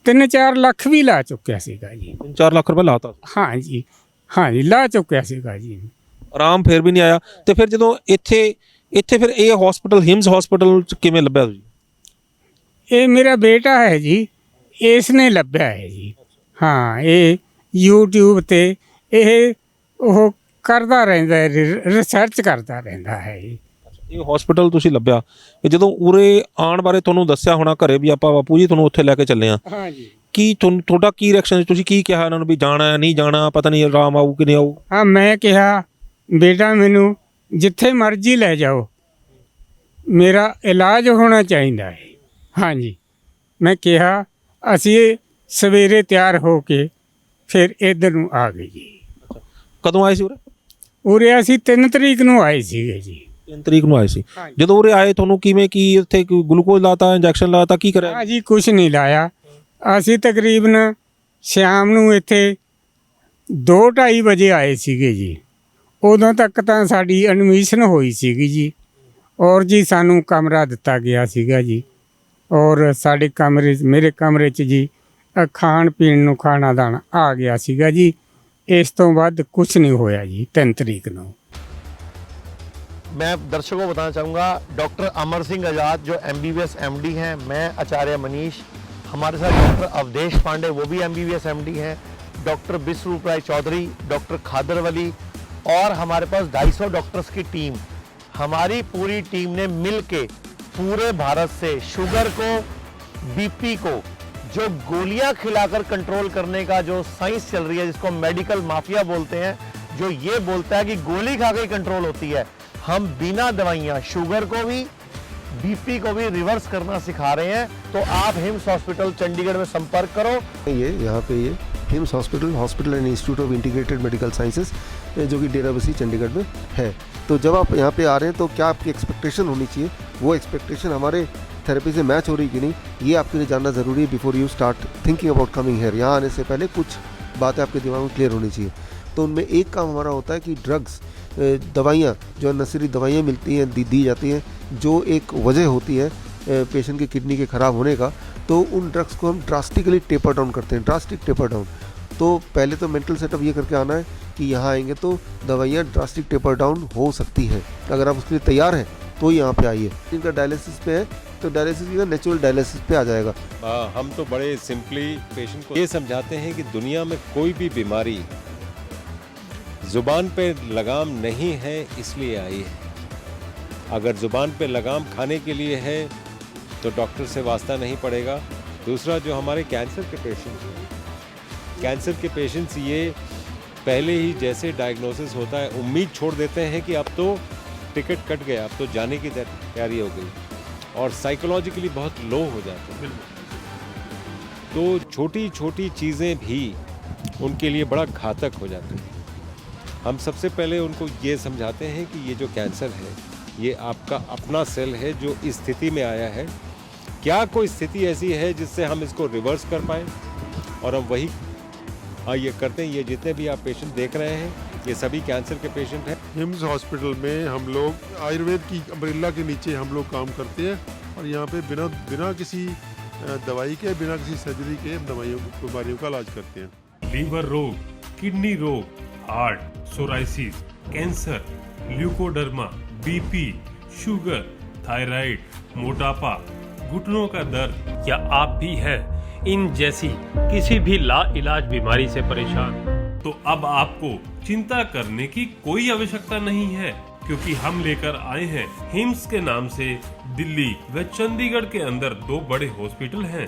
Speaker 2: 3-4 ਲੱਖ ਵੀ ਲਾ ਚੁੱਕਿਆ ਸੀਗਾ ਜੀ।
Speaker 1: 4 ਲੱਖ ਰੁਪਏ ਲਾਤਾ?
Speaker 2: ਹਾਂ ਜੀ, ਹਾਂ ਜੀ, ਲਾ ਚੁੱਕਿਆ ਸੀਗਾ ਜੀ।
Speaker 1: ਆਰਾਮ ਫਿਰ ਵੀ ਨਹੀਂ ਆਇਆ। ਤੇ ਫਿਰ ਜਦੋਂ ਇੱਥੇ ਫਿਰ ਇਹ ਹਸਪੀਟਲ ਹਿਮਸ ਹਸਪੀਟਲ ਚ ਕਿਵੇਂ ਲੱਭਿਆ ਤੁਸੀਂ?
Speaker 2: ਇਹ ਮੇਰਾ ਬੇਟਾ ਹੈ ਜੀ, ਇਸ ਨੇ ਲੱਭਿਆ ਹੈ ਜੀ। ਹਾਂ, ਇਹ YouTube ਤੇ ਇਹ ਉਹ ਕਰਦਾ ਰਹਿੰਦਾ ਹੈ, ਰਿਸਰਚ ਕਰਦਾ ਰਹਿੰਦਾ ਹੈ ਜੀ।
Speaker 1: ਇਹ ਹਸਪੀਟਲ ਤੁਸੀਂ ਲੱਭਿਆ, ਜਦੋਂ ਉਰੇ ਆਉਣ ਬਾਰੇ ਤੁਹਾਨੂੰ ਦੱਸਿਆ ਹੋਣਾ ਘਰੇ ਵੀ ਆਪਾਂ ਬਾਪੂ ਜੀ ਤੁਹਾਨੂੰ ਉੱਥੇ ਲੈ ਕੇ ਚੱਲੇ ਆ,
Speaker 2: ਹਾਂ ਜੀ।
Speaker 1: ਕੀ ਤੁਹਾਡਾ ਕੀ ਰਿਐਕਸ਼ਨ? ਤੁਸੀਂ ਕੀ ਕਿਹਾ ਇਹਨਾਂ ਨੂੰ ਵੀ ਜਾਣਾ ਨਹੀਂ ਜਾਣਾ, ਪਤਾ ਨਹੀਂ ਆਰਾਮ ਆਊ ਕਿ ਨਹੀਂ ਆਊ?
Speaker 2: ਹਾਂ, ਮੈਂ ਕਿਹਾ ਬੇਟਾ ਮੈਨੂੰ ਜਿੱਥੇ ਮਰਜ਼ੀ ਲੈ ਜਾਓ, ਮੇਰਾ ਇਲਾਜ ਹੋਣਾ ਚਾਹੀਦਾ ਹੈ। ਹਾਂ ਜੀ, ਮੈਂ ਕਿਹਾ ਅਸੀਂ ਸਵੇਰੇ ਤਿਆਰ ਹੋ ਕੇ ਫਿਰ ਇੱਧਰ ਨੂੰ ਆ ਗਏ ਜੀ।
Speaker 1: ਕਦੋਂ ਆਏ ਸੀ ਉਰੇ?
Speaker 2: ਉਰੇ ਅਸੀਂ 3 ਤਰੀਕ ਨੂੰ ਆਏ ਸੀਗੇ ਜੀ।
Speaker 1: 3 ਤਰੀਕ ਨੂੰ ਆਏ ਸੀ। ਜਦੋਂ ਉਰੇ ਆਏ ਤੁਹਾਨੂੰ ਕਿਵੇਂ ਕੀ ਉੱਥੇ ਗਲੂਕੋਜ਼ ਲਾਤਾ, ਇੰਜੈਕਸ਼ਨ ਲਾਤਾ, ਕੀ ਕਰਿਆ?
Speaker 2: ਹਾਂ ਜੀ, ਕੁਛ ਨਹੀਂ ਲਾਇਆ। ਅਸੀਂ ਤਕਰੀਬਨ ਸ਼ਾਮ ਨੂੰ ਇੱਥੇ 2-2:30 ਵਜੇ ਆਏ ਸੀਗੇ ਜੀ। ਉਦੋਂ ਤੱਕ ਤਾਂ ਸਾਡੀ ਐਡਮਿਸ਼ਨ ਹੋਈ ਸੀਗੀ ਜੀ, ਔਰ ਜੀ ਸਾਨੂੰ ਕਮਰਾ ਦਿੱਤਾ ਗਿਆ ਸੀਗਾ ਜੀ। ਔਰ ਸਾਡੇ ਕਮਰੇ 'ਚ, ਮੇਰੇ ਕਮਰੇ 'ਚ ਜੀ ਖਾਣ ਪੀਣ ਨੂੰ ਖਾਣਾ ਦਾਣਾ ਆ ਗਿਆ ਸੀਗਾ ਜੀ। ਇਸ ਤੋਂ ਵੱਧ ਕੁਛ ਨਹੀਂ ਹੋਇਆ जी 3 तरीक ਨੂੰ।
Speaker 3: मैं दर्शकों को बताना चाहूँगा, डॉक्टर अमर सिंह आज़ाद जो MBBS MD हैं, मैं आचार्य मनीष, हमारे साथ डॉक्टर अवधेश पांडे वो भी MBBS MD हैं, डॉक्टर बिस्वरूप राय चौधरी, डॉक्टर खादर वली और हमारे पास 250 डॉक्टर्स की टीम, हमारी पूरी टीम ने मिल के पूरे भारत से शुगर को, BP को, जो गोलियां खिलाकर कंट्रोल करने का जो साइंस चल रही है, जिसको मेडिकल माफिया बोलते हैं, जो ये बोलता है कि गोली खा के कंट्रोल होती है, हम बिना दवाइयां शुगर को भी BP को भी रिवर्स करना सिखा रहे हैं। तो आप हिम्स हॉस्पिटल चंडीगढ़ में संपर्क करो।
Speaker 4: ये यहाँ पे ये hymns hospital and institute of integrated medical sciences जो कि डेराबस्सी चंडीगढ़ में है। तो जब आप यहाँ पे आ रहे हैं तो क्या आपकी एक्सपेक्टेशन होनी चाहिए, वो एक्सपेक्टेशन हमारे थेरेपी से मैच हो रही कि नहीं, ये आपके लिए जानना ज़रूरी है before you start thinking about coming here. यहाँ आने से पहले कुछ बातें आपके दिमाग में क्लियर होनी चाहिए। तो उनमें एक काम हमारा होता है कि ड्रग्स, दवाइयाँ जो नशीली दवाइयाँ मिलती हैं, दी जाती हैं, जो एक वजह होती है पेशेंट की किडनी के ख़राब होने का, तो उन ड्रग्स को हम ड्रास्टिकली टेपर डाउन करते हैं, ड्रास्टिक टेपर डाउन। तो पहले तो मेंटल सेटअप ये करके आना है कि यहाँ आएंगे तो दवाइयाँ ड्रास्टिक टेपर डाउन हो सकती हैं। अगर आप उसके लिए तैयार हैं तो यहाँ पे आइए। इनका डायलिसिस पे है तो डायलिसिस का नेचुरल डायलिसिस पे आ जाएगा।
Speaker 5: हम तो बड़े सिंपली पेशेंट को ये समझाते हैं कि दुनिया में कोई भी बीमारी ज़ुबान पे लगाम नहीं है इसलिए आई है। अगर ज़ुबान पे लगाम खाने के लिए है तो डॉक्टर से वास्ता नहीं पड़ेगा। दूसरा, जो हमारे कैंसर के पेशेंट्स हैं, कैंसर के पेशेंट्स ये पहले ही जैसे डायग्नोसिस होता है उम्मीद छोड़ देते हैं कि अब तो टिकट कट गया, अब तो जाने की तैयारी हो गई, और साइकोलॉजिकली बहुत लो हो जाते हैं। तो छोटी छोटी चीज़ें भी उनके लिए बड़ा घातक हो जाती हैं। हम सबसे पहले उनको ये समझाते हैं कि ये जो कैंसर है ये आपका अपना सेल है जो इस स्थिति में आया है। क्या कोई स्थिति ऐसी है जिससे हम इसको रिवर्स कर पाएँ, और हम वही ये करते हैं। ये जितने भी आप पेशेंट देख रहे हैं ये सभी कैंसर के पेशेंट हैं।
Speaker 6: हिम्स हॉस्पिटल में हम लोग आयुर्वेद की अम्ब्रेला के नीचे हम लोग काम करते हैं, और यहाँ पे बिना किसी दवाई के, बिना किसी सर्जरी के बीमारियों का इलाज करते हैं।
Speaker 7: लीवर रोग, किडनी रोग, heart, psoriasis, cancer, leucoderma, BP, sugar, thyroid, मोटापा, घुटनों का दर्द, या आप भी है इन जैसी किसी भी लाइलाज बीमारी से परेशान, तो अब आपको चिंता करने की कोई आवश्यकता नहीं है, क्योंकि हम लेकर आए हैं हिम्स के नाम से दिल्ली व चंडीगढ़ के अंदर 2 बड़े हॉस्पिटल हैं,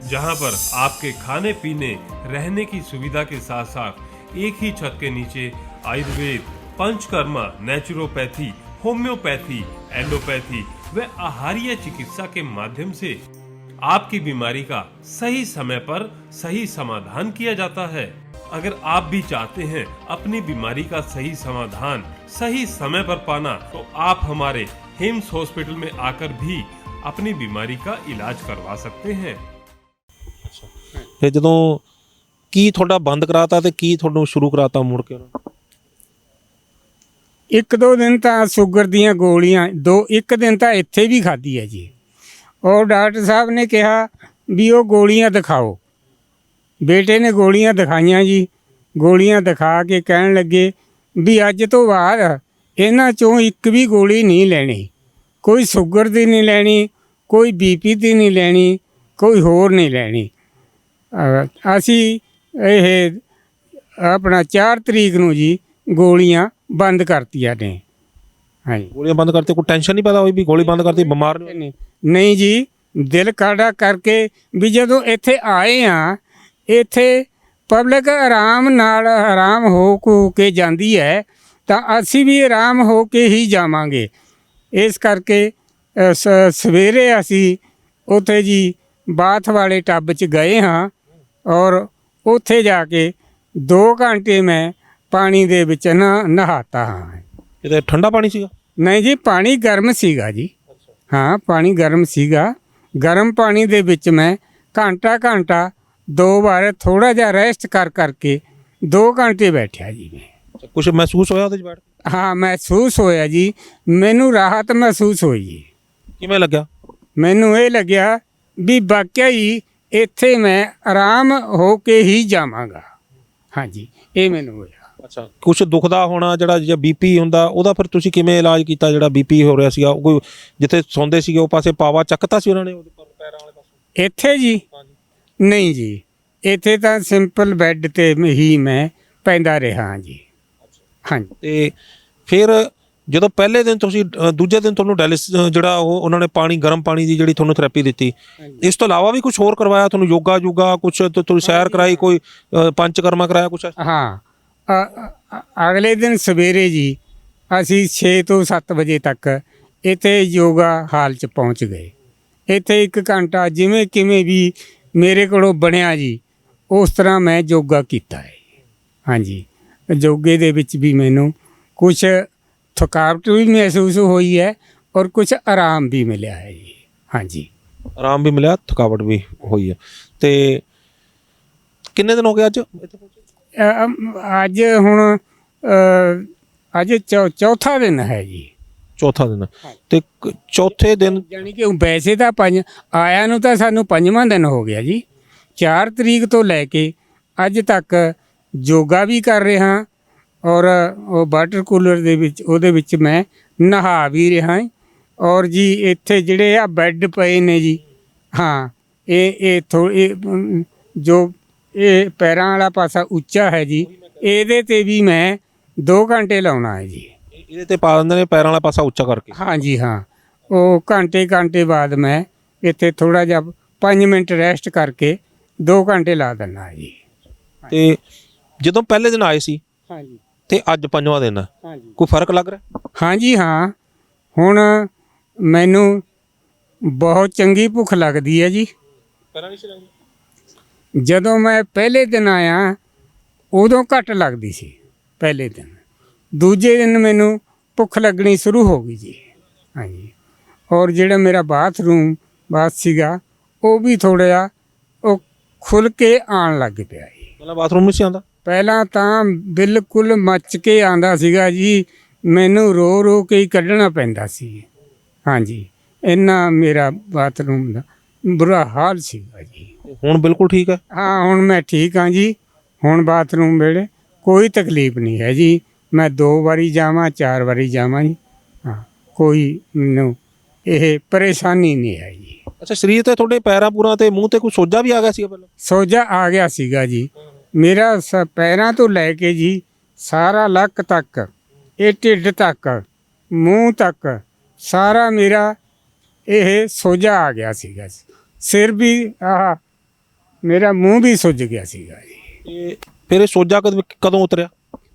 Speaker 7: जहां पर आपके खाने पीने रहने की सुविधा के साथ साथ एक ही छत के नीचे Ayurveda, panchakarma, naturopathy, homeopathy, allopathy व आहारीय चिकित्सा के माध्यम से आपकी बीमारी का सही समय पर सही समाधान किया जाता है। अगर आप भी चाहते हैं अपनी बीमारी का सही समाधान सही समय पर पाना, तो आप हमारे हिम्स हॉस्पिटल में आकर भी अपनी बीमारी का इलाज करवा सकते हैं।
Speaker 1: ਤੇ ਜਦੋਂ ਕੀ ਤੁਹਾਡਾ ਬੰਦ ਕਰਾਤਾ ਤੇ ਕੀ ਤੁਹਾਨੂੰ ਸ਼ੁਰੂ ਕਰਾਤਾ ਮੁੜ ਕੇ ਉਹਨਾਂ ਨੇ?
Speaker 2: ਇੱਕ ਦੋ ਦਿਨ ਤਾਂ ਸ਼ੂਗਰ ਦੀਆਂ ਗੋਲੀਆਂ ਇੱਕ ਦਿਨ ਤਾਂ ਇੱਥੇ ਵੀ ਖਾਧੀ ਹੈ ਜੀ। ਔਰ ਡਾਕਟਰ ਸਾਹਿਬ ਨੇ ਕਿਹਾ ਵੀ ਉਹ ਗੋਲੀਆਂ ਦਿਖਾਓ। ਬੇਟੇ ਨੇ ਗੋਲੀਆਂ ਦਿਖਾਈਆਂ ਜੀ। ਗੋਲੀਆਂ ਦਿਖਾ ਕੇ ਕਹਿਣ ਲੱਗੇ ਵੀ ਅੱਜ ਤੋਂ ਬਾਅਦ ਇਹਨਾਂ 'ਚੋਂ ਇੱਕ ਵੀ ਗੋਲੀ ਨਹੀਂ ਲੈਣੀ, ਕੋਈ ਸ਼ੂਗਰ ਦੀ ਨਹੀਂ ਲੈਣੀ, ਕੋਈ BP ਦੀ ਨਹੀਂ ਲੈਣੀ, ਕੋਈ ਹੋਰ ਨਹੀਂ ਲੈਣੀ। ਅਸੀਂ ਇਹ ਆਪਣਾ 4 ਤਰੀਕ ਨੂੰ ਜੀ ਗੋਲੀਆਂ ਬੰਦ ਕਰਤੀਆਂ ਨੇ। ਹਾਂਜੀ,
Speaker 1: ਗੋਲੀਆਂ ਬੰਦ ਕਰਤੇ, ਕੋਈ ਟੈਨਸ਼ਨ ਨਹੀਂ ਪੈਦਾ ਹੋਈ ਵੀ ਗੋਲੀ ਬੰਦ ਕਰਤੀ ਬਿਮਾਰ ਨਹੀਂ?
Speaker 2: ਨਹੀਂ ਜੀ, ਦਿਲ ਕਾੜਾ ਕਰਕੇ ਵੀ ਜਦੋਂ ਇੱਥੇ ਆਏ ਆ, ਇੱਥੇ ਪਬਲਿਕ ਆਰਾਮ ਨਾਲ ਆਰਾਮ ਹੋ ਕੇ ਜਾਂਦੀ ਹੈ ਤਾਂ ਅਸੀਂ ਵੀ ਆਰਾਮ ਹੋ ਕੇ ਹੀ ਜਾਵਾਂਗੇ। ਇਸ ਕਰਕੇ ਸਵੇਰੇ ਅਸੀਂ ਉੱਥੇ ਜੀ ਬਾਥ ਵਾਲੇ ਟੱਬ 'ਚ ਗਏ ਹਾਂ ਔਰ ਉੱਥੇ ਜਾ ਕੇ 2 ਘੰਟੇ ਮੈਂ ਪਾਣੀ ਦੇ ਵਿੱਚ ਨਹਾਤਾ ਹਾਂ।
Speaker 1: ਇਹ ਠੰਡਾ ਪਾਣੀ ਸੀਗਾ?
Speaker 2: ਨਹੀਂ ਜੀ, ਪਾਣੀ ਗਰਮ ਸੀਗਾ ਜੀ। ਹਾਂ, ਪਾਣੀ ਗਰਮ ਸੀਗਾ। ਗਰਮ ਪਾਣੀ ਦੇ ਵਿੱਚ ਮੈਂ ਘੰਟਾ 2 ਵਾਰ ਥੋੜਾ ਜਿਹਾ ਰੈਸਟ ਕਰਕੇ 2 ਘੰਟੇ ਬੈਠਿਆ ਜੀ ਮੈਂ।
Speaker 1: ਕੁਝ ਮਹਿਸੂਸ ਹੋਇਆ ਉਹਦੇ 'ਚ ਬੈਠ ਕੇ?
Speaker 2: ਹਾਂ, ਮਹਿਸੂਸ ਹੋਇਆ ਜੀ, ਮੈਨੂੰ ਰਾਹਤ ਮਹਿਸੂਸ ਹੋਈ ਜੀ।
Speaker 1: ਕਿਵੇਂ ਲੱਗਿਆ?
Speaker 2: ਮੈਨੂੰ ਇਹ ਲੱਗਿਆ ਵੀ ਵਾਕਿਆ ਹੀ ਇੱਥੇ ਮੈਂ ਆਰਾਮ ਹੋ ਕੇ ਹੀ ਜਾਵਾਂਗਾ। ਹਾਂਜੀ, ਇਹ ਮੈਨੂੰ ਹੋਇਆ।
Speaker 1: ਅੱਛਾ, ਕੁਝ ਦੁਖਦਾ ਹੋਣਾ ਜਿਹੜਾ BP ਹੁੰਦਾ ਉਹਦਾ ਫਿਰ ਤੁਸੀਂ ਕਿਵੇਂ ਇਲਾਜ ਕੀਤਾ? ਜਿਹੜਾ BP ਹੋ ਰਿਹਾ ਸੀਗਾ, ਉਹ ਕੋਈ ਜਿੱਥੇ ਸੌਂਦੇ ਸੀਗੇ ਉਹ ਪਾਸੇ ਪਾਵਾ ਚੱਕਤਾ ਸੀ ਉਹਨਾਂ ਨੇ ਉਹਦੇ ਪੈਰਾਂ ਵਾਲੇ ਪਾਸੇ?
Speaker 2: ਇੱਥੇ ਜੀ ਨਹੀਂ ਜੀ, ਇੱਥੇ ਤਾਂ ਸਿੰਪਲ ਬੈੱਡ ਤੇ ਹੀ ਮੈਂ ਪੈਂਦਾ ਰਿਹਾ ਜੀ। ਹਾਂਜੀ,
Speaker 1: ਤੇ ਫਿਰ ਜਦੋਂ ਪਹਿਲੇ ਦਿਨ ਤੁਸੀਂ ਦੂਜੇ ਦਿਨ ਤੁਹਾਨੂੰ ਡਾਇਲਿਸਿਸ ਜਿਹੜਾ ਉਹਨਾਂ ਨੇ ਗਰਮ ਪਾਣੀ ਦੀ ਜਿਹੜੀ ਤੁਹਾਨੂੰ ਥੈਰੇਪੀ ਦਿੱਤੀ, ਇਸ ਤੋਂ ਇਲਾਵਾ ਵੀ ਕੁਝ ਹੋਰ ਕਰਵਾਇਆ ਤੁਹਾਨੂੰ? ਯੋਗਾ ਕੁਝ ਤੁਸੀਂ ਸੈਰ ਕਰਾਈ, ਕੋਈ ਪੰਚਕਰਮਾ ਕਰਾਇਆ ਕੁਝ?
Speaker 2: ਹਾਂ, ਅਗਲੇ ਦਿਨ ਸਵੇਰੇ ਜੀ ਅਸੀਂ 6 ਤੋਂ 7 ਵਜੇ ਤੱਕ ਇੱਥੇ ਯੋਗਾ ਹਾਲ 'ਚ ਪਹੁੰਚ ਗਏ। ਇੱਥੇ 1 ਘੰਟਾ ਜਿਵੇਂ ਕਿਵੇਂ ਵੀ ਮੇਰੇ ਕੋਲੋਂ ਬਣਿਆ ਜੀ, ਉਸ ਤਰ੍ਹਾਂ ਮੈਂ ਯੋਗਾ ਕੀਤਾ ਹੈ। ਹਾਂਜੀ, ਯੋਗੇ ਦੇ ਵਿੱਚ ਵੀ ਮੈਨੂੰ ਕੁਝ ਥਕਾਵਟ ਵੀ ਮਹਿਸੂਸ ਹੋਈ ਹੈ ਔਰ ਕੁਝ ਆਰਾਮ ਵੀ ਮਿਲਿਆ ਹੈ ਜੀ। ਹਾਂਜੀ, ਆਰਾਮ
Speaker 1: ਵੀ ਮਿਲਿਆ, ਥਕਾਵਟ ਵੀ ਹੋਈ ਹੈ। ਤੇ ਕਿੰਨੇ ਦਿਨ ਹੋ ਗਏ ਅੱਜ ਇੱਥੇ ਪਹੁੰਚੇ?
Speaker 2: ਅੱਜ ਹੁਣ ਅੱਜ ਚੌਥਾ ਦਿਨ ਹੈ ਜੀ।
Speaker 1: ਚੌਥਾ ਦਿਨ? ਤੇ ਚੌਥੇ ਦਿਨ
Speaker 2: ਯਾਨੀ ਕਿ ਵੈਸੇ ਤਾਂ ਆਇਆ ਨੂੰ ਤਾਂ ਸਾਨੂੰ 5ਵਾਂ ਦਿਨ ਹੋ ਗਿਆ ਜੀ। 4 ਤਰੀਕ ਤੋਂ ਲੈ ਕੇ ਅੱਜ ਤੱਕ ਯੋਗਾ ਵੀ ਕਰ ਰਿਹਾ ਔਰ ਉਹ ਵਾਟਰ ਕੂਲਰ ਦੇ ਵਿੱਚ ਉਹਦੇ ਵਿੱਚ ਮੈਂ ਨਹਾ ਵੀ ਰਿਹਾ ਔਰ ਜੀ ਇੱਥੇ ਜਿਹੜੇ ਆ ਬੈੱਡ ਪਏ ਨੇ ਜੀ, ਹਾਂ, ਇਹ ਜੋ ਇਹ ਪੈਰਾਂ ਵਾਲਾ ਪਾਸਾ ਉੱਚਾ ਹੈ ਜੀ, ਇਹਦੇ ਤੇ ਵੀ ਮੈਂ 2 ਘੰਟੇ ਲਾਉਣਾ ਹੈ ਜੀ।
Speaker 1: ਇਹਦੇ ਤੇ ਪਾ ਦਿੰਦੇ ਨੇ ਪੈਰਾਂ ਵਾਲਾ ਪਾਸਾ ਉੱਚਾ ਕਰਕੇ?
Speaker 2: ਹਾਂਜੀ ਹਾਂ, ਉਹ ਘੰਟੇ ਬਾਅਦ ਮੈਂ ਇੱਥੇ ਥੋੜਾ ਜਿਹਾ 5 ਮਿੰਟ ਰੈਸਟ ਕਰਕੇ 2 ਘੰਟੇ ਲਾ ਦਿੰਦਾ ਜੀ।
Speaker 1: ਤੇ ਜਦੋਂ ਪਹਿਲੇ ਦਿਨ ਆਏ ਸੀ
Speaker 2: ਹਾਂਜੀ
Speaker 1: ਤੇ ਅੱਜ 5ਵਾਂ ਦਿਨ ਹੈ,
Speaker 2: ਹਾਂਜੀ,
Speaker 1: ਕੋਈ ਫਰਕ ਲੱਗ ਰਿਹਾ?
Speaker 2: ਹਾਂਜੀ ਹਾਂ, ਹੁਣ ਮੈਨੂੰ ਬਹੁਤ ਚੰਗੀ ਭੁੱਖ ਲੱਗਦੀ ਹੈ ਜੀ।
Speaker 1: ਪਹਿਲਾਂ ਨਹੀਂ ਸੀ ਲੱਗਦੀ?
Speaker 2: ਜਦੋਂ ਮੈਂ ਪਹਿਲੇ ਦਿਨ ਆਇਆ ਉਦੋਂ ਘੱਟ ਲੱਗਦੀ ਸੀ ਪਹਿਲੇ ਦਿਨ। ਦੂਜੇ ਦਿਨ ਮੈਨੂੰ ਭੁੱਖ ਲੱਗਣੀ ਸ਼ੁਰੂ ਹੋ ਗਈ ਜੀ। ਹਾਂਜੀ, ਔਰ ਜਿਹੜਾ ਮੇਰਾ ਬਾਥ ਸੀਗਾ ਉਹ ਵੀ ਥੋੜ੍ਹਾ ਜਿਹਾ ਉਹ ਖੁੱਲ੍ਹ ਕੇ ਆਉਣ ਲੱਗ ਪਿਆ ਜੀ।
Speaker 1: ਪਹਿਲਾਂ ਬਾਥਰੂਮ ਨਹੀਂ ਸੀ ਆਉਂਦਾ?
Speaker 2: ਪਹਿਲਾਂ ਤਾਂ ਬਿਲਕੁਲ ਮੱਚ ਕੇ ਆਉਂਦਾ ਸੀਗਾ ਜੀ, ਮੈਨੂੰ ਰੋ ਕੇ ਹੀ ਕੱਢਣਾ ਪੈਂਦਾ ਸੀ। ਹਾਂਜੀ, ਇੰਨਾ ਮੇਰਾ ਬਾਥਰੂਮ ਦਾ ਬੁਰਾ ਹਾਲ ਸੀਗਾ ਜੀ।
Speaker 1: ਹੁਣ ਬਿਲਕੁਲ ਠੀਕ ਹੈ?
Speaker 2: ਹਾਂ, ਹੁਣ ਮੈਂ ਠੀਕ ਹਾਂ ਜੀ। ਹੁਣ ਬਾਥਰੂਮ ਵੇਲੇ ਕੋਈ ਤਕਲੀਫ ਨਹੀਂ ਹੈ ਜੀ। ਮੈਂ 2 ਵਾਰੀ ਜਾਵਾਂ 4 ਵਾਰੀ ਜਾਵਾਂ ਜੀ। ਹਾਂ, ਕੋਈ ਮੈਨੂੰ ਇਹ ਪਰੇਸ਼ਾਨੀ ਨਹੀਂ ਹੈ ਜੀ।
Speaker 1: ਅੱਛਾ, ਸਰੀਰ ਤੇ ਤੁਹਾਡੇ ਪੈਰਾਂ ਤੇ ਮੂੰਹ ਤੇ ਕੋਈ ਸੋਜਾ ਵੀ ਆ ਗਿਆ ਸੀਗਾ ਪਹਿਲਾਂ?
Speaker 2: ਸੋਜਾ ਆ ਗਿਆ ਸੀਗਾ ਜੀ। ਮੇਰਾ ਪੈਰਾਂ ਤੋਂ ਲੈ ਕੇ ਜੀ ਸਾਰਾ ਲੱਕ ਤੱਕ, ਇਹ ਢਿੱਡ ਤੱਕ, ਮੂੰਹ ਤੱਕ ਸਾਰਾ ਮੇਰਾ ਇਹ ਸੋਜਾ ਆ ਗਿਆ ਸੀਗਾ। ਸਿਰ ਵੀ ਮੇਰਾ ਮੂੰਹ ਵੀ ਸੁੱਜ ਗਿਆ ਸੀਗਾ ਜੀ।
Speaker 1: ਫਿਰ ਇਹ ਸੋਜਾ ਕਦੋਂ ਉਤਰਿਆ?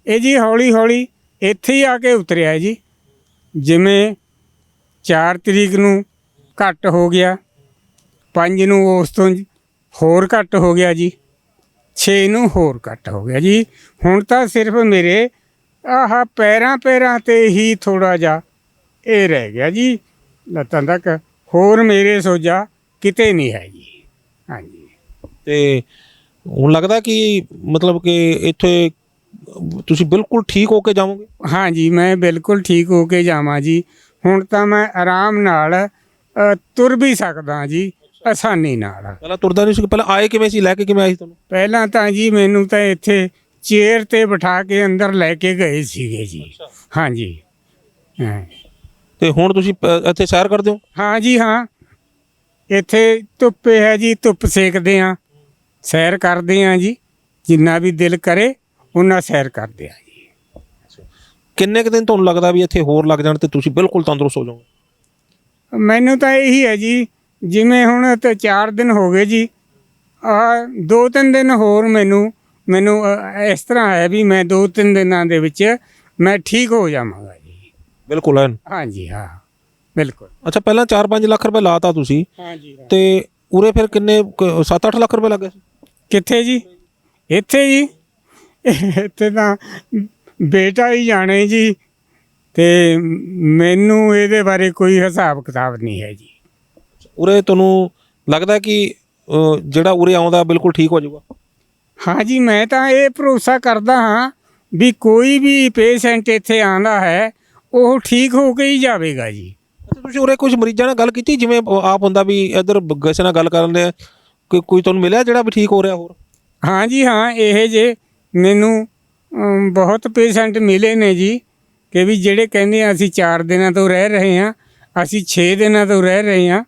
Speaker 2: ਇਹ ਜੀ ਹੌਲੀ ਇੱਥੇ ਹੀ ਆ ਕੇ ਉਤਰਿਆ ਜੀ। ਜਿਵੇਂ 4 ਤਰੀਕ ਨੂੰ ਘੱਟ ਹੋ ਗਿਆ, 5 ਨੂੰ ਉਸ ਤੋਂ ਹੋਰ ਘੱਟ ਹੋ ਗਿਆ ਜੀ, 6 ਨੂੰ ਹੋਰ ਘੱਟ ਹੋ ਗਿਆ ਜੀ। ਹੁਣ ਤਾਂ ਸਿਰਫ ਮੇਰੇ ਆਹ ਪੈਰਾਂ ਤੇ ਹੀ ਥੋੜਾ ਜਿਹਾ ਇਹ ਰਹਿ ਗਿਆ ਜੀ, ਲੱਤਾਂ ਤੱਕ। ਹੋਰ ਮੇਰੇ ਸੋਜਾ ਕਿਤੇ ਨਹੀਂ ਹੈ ਜੀ। ਹਾਂਜੀ।
Speaker 1: ਤੇ ਹੁਣ ਲੱਗਦਾ ਕਿ ਮਤਲਬ ਕਿ ਇੱਥੇ ਤੁਸੀਂ ਬਿਲਕੁਲ ਠੀਕ ਹੋ ਕੇ ਜਾਵੋਗੇ?
Speaker 2: ਹਾਂਜੀ, ਮੈਂ ਬਿਲਕੁਲ ਠੀਕ ਹੋ ਕੇ ਜਾਵਾਂ ਜੀ। ਹੁਣ ਤਾਂ ਮੈਂ ਆਰਾਮ ਨਾਲ ਤੁਰ ਵੀ ਸਕਦਾ ਜੀ, ਆਸਾਨੀ ਨਾਲ।
Speaker 1: ਪਹਿਲਾਂ ਤੁਰਦਾ ਨਹੀਂ ਸੀ, ਪਹਿਲਾਂ ਆਏ ਕਿਵੇਂ ਸੀ, ਲੈ ਕੇ ਕਿਵੇਂ ਆਏ ਸੀ ਤੁਹਾਨੂੰ?
Speaker 2: ਪਹਿਲਾਂ ਤਾਂ ਜੀ ਮੈਨੂੰ ਤਾਂ ਇੱਥੇ ਚੇਅਰ ਤੇ ਬਿਠਾ ਕੇ ਅੰਦਰ ਲੈ ਕੇ ਗਏ ਸੀਗੇ ਜੀ। ਹਾਂਜੀ ਹਾਂ।
Speaker 1: ਤੇ ਹੁਣ ਤੁਸੀਂ ਇੱਥੇ ਸੈਰ ਕਰਦੇ ਹੋ?
Speaker 2: ਹਾਂ ਜੀ ਹਾਂ, ਇੱਥੇ ਧੁੱਪੇ ਹੈ ਜੀ, ਧੁੱਪ ਸੇਕਦੇ ਹਾਂ, ਸੈਰ ਕਰਦੇ ਹਾਂ ਜੀ। ਜਿੰਨਾ ਵੀ ਦਿਲ ਕਰੇ ਉਹਨਾਂ ਸੈਰ ਕਰਦੇ ਹਾਂ ਜੀ।
Speaker 1: ਕਿੰਨੇ ਕੁ ਦਿਨ ਤੁਹਾਨੂੰ ਲੱਗਦਾ ਵੀ ਇੱਥੇ ਹੋਰ ਲੱਗ ਜਾਣ ਤੇ ਤੁਸੀਂ ਬਿਲਕੁਲ ਤੰਦਰੁਸਤ ਹੋ ਜਾਓਗੇ?
Speaker 2: ਮੈਨੂੰ ਤਾਂ ਇਹੀ ਹੈ ਜੀ, ਜਿਵੇਂ ਹੁਣ ਤਾਂ 4 ਦਿਨ ਹੋ ਗਏ ਜੀ, 2-3 ਦਿਨ ਹੋਰ ਮੈਨੂੰ ਇਸ ਤਰ੍ਹਾਂ ਹੈ ਵੀ ਮੈਂ 2-3 ਦਿਨਾਂ ਦੇ ਵਿੱਚ ਮੈਂ ਠੀਕ ਹੋ ਜਾਵਾਂਗਾ ਜੀ।
Speaker 1: ਬਿਲਕੁਲ ਐਨ।
Speaker 2: ਹਾਂਜੀ ਹਾਂ, ਬਿਲਕੁਲ।
Speaker 1: ਅੱਛਾ, ਪਹਿਲਾਂ 4-5 ਲੱਖ ਰੁਪਏ ਲਾਤਾ ਤੁਸੀਂ,
Speaker 2: ਹਾਂਜੀ
Speaker 1: ਤੇ ਉਰੇ ਫਿਰ ਕਿੰਨੇ 7-8 ਲੱਖ ਰੁਪਏ ਲੱਗੇ ਸੀ?
Speaker 2: ਕਿੱਥੇ ਜੀ? ਇੱਥੇ ਜੀ, ਇੱਥੇ ਤਾਂ ਬੇਟਾ ਹੀ ਜਾਣੇ ਜੀ, ਤੇ ਮੈਨੂੰ ਇਹਦੇ ਬਾਰੇ ਕੋਈ ਹਿਸਾਬ ਕਿਤਾਬ ਨਹੀਂ ਹੈ ਜੀ।
Speaker 1: ਉਰੇ ਤੁਹਾਨੂੰ ਲੱਗਦਾ ਕਿ ਜਿਹੜਾ ਉਰੇ ਆਉਂਦਾ ਬਿਲਕੁਲ ਠੀਕ ਹੋ ਜਾਊਗਾ?
Speaker 2: ਹਾਂ ਜੀ, ਮੈਂ ਤਾਂ ਇਹ ਭਰੋਸਾ ਕਰਦਾ ਹਾਂ ਵੀ ਕੋਈ ਵੀ ਪੇਸ਼ੈਂਟ ਇੱਥੇ ਆਉਂਦਾ ਹੈ ਉਹ ਠੀਕ ਹੋ ਕੇ ਹੀ ਜਾਵੇਗਾ ਜੀ।
Speaker 1: ਅੱਛਾ, ਤੁਸੀਂ ਉਰੇ ਕੁਝ ਮਰੀਜ਼ਾਂ ਨਾਲ ਗੱਲ ਕੀਤੀ, ਜਿਵੇਂ ਆਪ ਹੁੰਦਾ ਵੀ ਇੱਧਰ ਕਿਸੇ ਨਾਲ ਗੱਲ ਕਰਨ ਦੇ ਕੋਈ ਤੁਹਾਨੂੰ ਮਿਲਿਆ ਜਿਹੜਾ ਵੀ ਠੀਕ ਹੋ ਰਿਹਾ ਹੋਰ?
Speaker 2: ਹਾਂ ਜੀ ਹਾਂ, ਇਹ ਜੇ ਮੈਨੂੰ ਬਹੁਤ ਪੇਸ਼ੈਂਟ ਮਿਲੇ ਨੇ ਜੀ, ਕਿ ਵੀ ਜਿਹੜੇ ਕਹਿੰਦੇ ਆ ਅਸੀਂ 4 ਦਿਨਾਂ ਤੋਂ ਰਹਿ ਰਹੇ ਹਾਂ, ਅਸੀਂ 6 ਦਿਨਾਂ ਤੋਂ ਰਹਿ ਰਹੇ ਹਾਂ,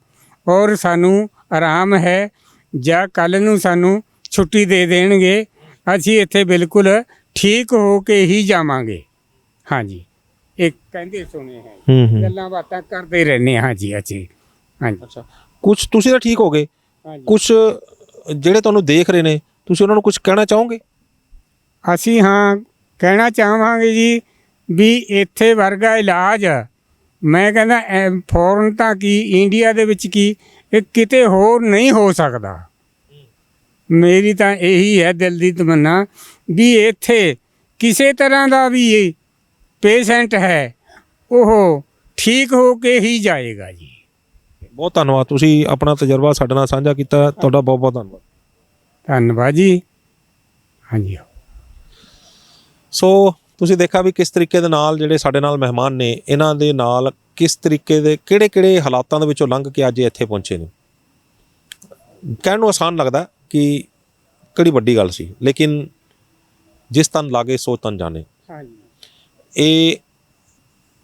Speaker 2: ਔਰ ਸਾਨੂੰ ਆਰਾਮ ਹੈ, ਜਾਂ ਕੱਲ੍ਹ ਨੂੰ ਸਾਨੂੰ ਛੁੱਟੀ ਦੇ ਦੇਣਗੇ, ਅਸੀਂ ਇੱਥੇ ਬਿਲਕੁਲ ਠੀਕ ਹੋ ਕੇ ਹੀ ਜਾਵਾਂਗੇ। ਹਾਂਜੀ, ਇਹ ਕਹਿੰਦੇ ਸੁਣੇ ਹੈ, ਗੱਲਾਂ ਬਾਤਾਂ ਕਰਦੇ ਰਹਿੰਦੇ ਹਾਂ ਜੀ ਅਸੀਂ। ਹਾਂਜੀ।
Speaker 1: ਅੱਛਾ, ਕੁਝ ਤੁਸੀਂ ਤਾਂ ਠੀਕ ਹੋ ਗਏ, ਕੁਝ ਜਿਹੜੇ ਤੁਹਾਨੂੰ ਦੇਖ ਰਹੇ ਨੇ ਤੁਸੀਂ ਉਹਨਾਂ ਨੂੰ ਕੁਝ ਕਹਿਣਾ ਚਾਹੋਗੇ?
Speaker 2: ਅਸੀਂ ਹਾਂ ਕਹਿਣਾ ਚਾਹਾਂਗੇ ਜੀ ਵੀ ਇੱਥੇ ਵਰਗਾ ਇਲਾਜ ਮੈਂ ਕਹਿੰਦਾ ਫੋਰਨ ਤਾਂ ਕੀ, ਇੰਡੀਆ ਦੇ ਵਿੱਚ ਕੀ, ਇਹ ਕਿਤੇ ਹੋਰ ਨਹੀਂ ਹੋ ਸਕਦਾ। ਮੇਰੀ ਤਾਂ ਇਹੀ ਹੈ ਦਿਲ ਦੀ ਤਮੰਨਾ ਵੀ ਇੱਥੇ ਕਿਸੇ ਤਰ੍ਹਾਂ ਦਾ ਵੀ ਪੇਸ਼ੈਂਟ ਹੈ ਉਹ ਠੀਕ ਹੋ ਕੇ ਹੀ ਜਾਏਗਾ ਜੀ।
Speaker 1: ਬਹੁਤ ਧੰਨਵਾਦ, ਤੁਸੀਂ ਆਪਣਾ ਤਜਰਬਾ ਸਾਡੇ ਨਾਲ ਸਾਂਝਾ ਕੀਤਾ, ਤੁਹਾਡਾ ਬਹੁਤ ਬਹੁਤ ਧੰਨਵਾਦ।
Speaker 2: ਧੰਨਵਾਦ ਜੀ। ਹਾਂਜੀ।
Speaker 1: ਸੋ ਤੁਸੀਂ ਦੇਖਿਆ ਵੀ ਕਿਸ ਤਰੀਕੇ ਦੇ ਨਾਲ ਜਿਹੜੇ ਸਾਡੇ ਨਾਲ ਮਹਿਮਾਨ ਨੇ, ਇਹਨਾਂ ਦੇ ਨਾਲ ਕਿਸ ਤਰੀਕੇ ਦੇ ਕਿਹੜੇ ਹਾਲਾਤਾਂ ਦੇ ਵਿੱਚੋਂ ਲੰਘ ਕੇ ਅੱਜ ਇੱਥੇ ਪਹੁੰਚੇ ਨੇ। ਕਹਿਣ ਨੂੰ ਆਸਾਨ ਲੱਗਦਾ ਕਿ ਕਿਹੜੀ ਵੱਡੀ ਗੱਲ ਸੀ, ਲੇਕਿਨ ਜਿਸ ਤਨ ਲਾਗੇ ਸੋ ਤਨ ਜਾਣੇ। ਇਹ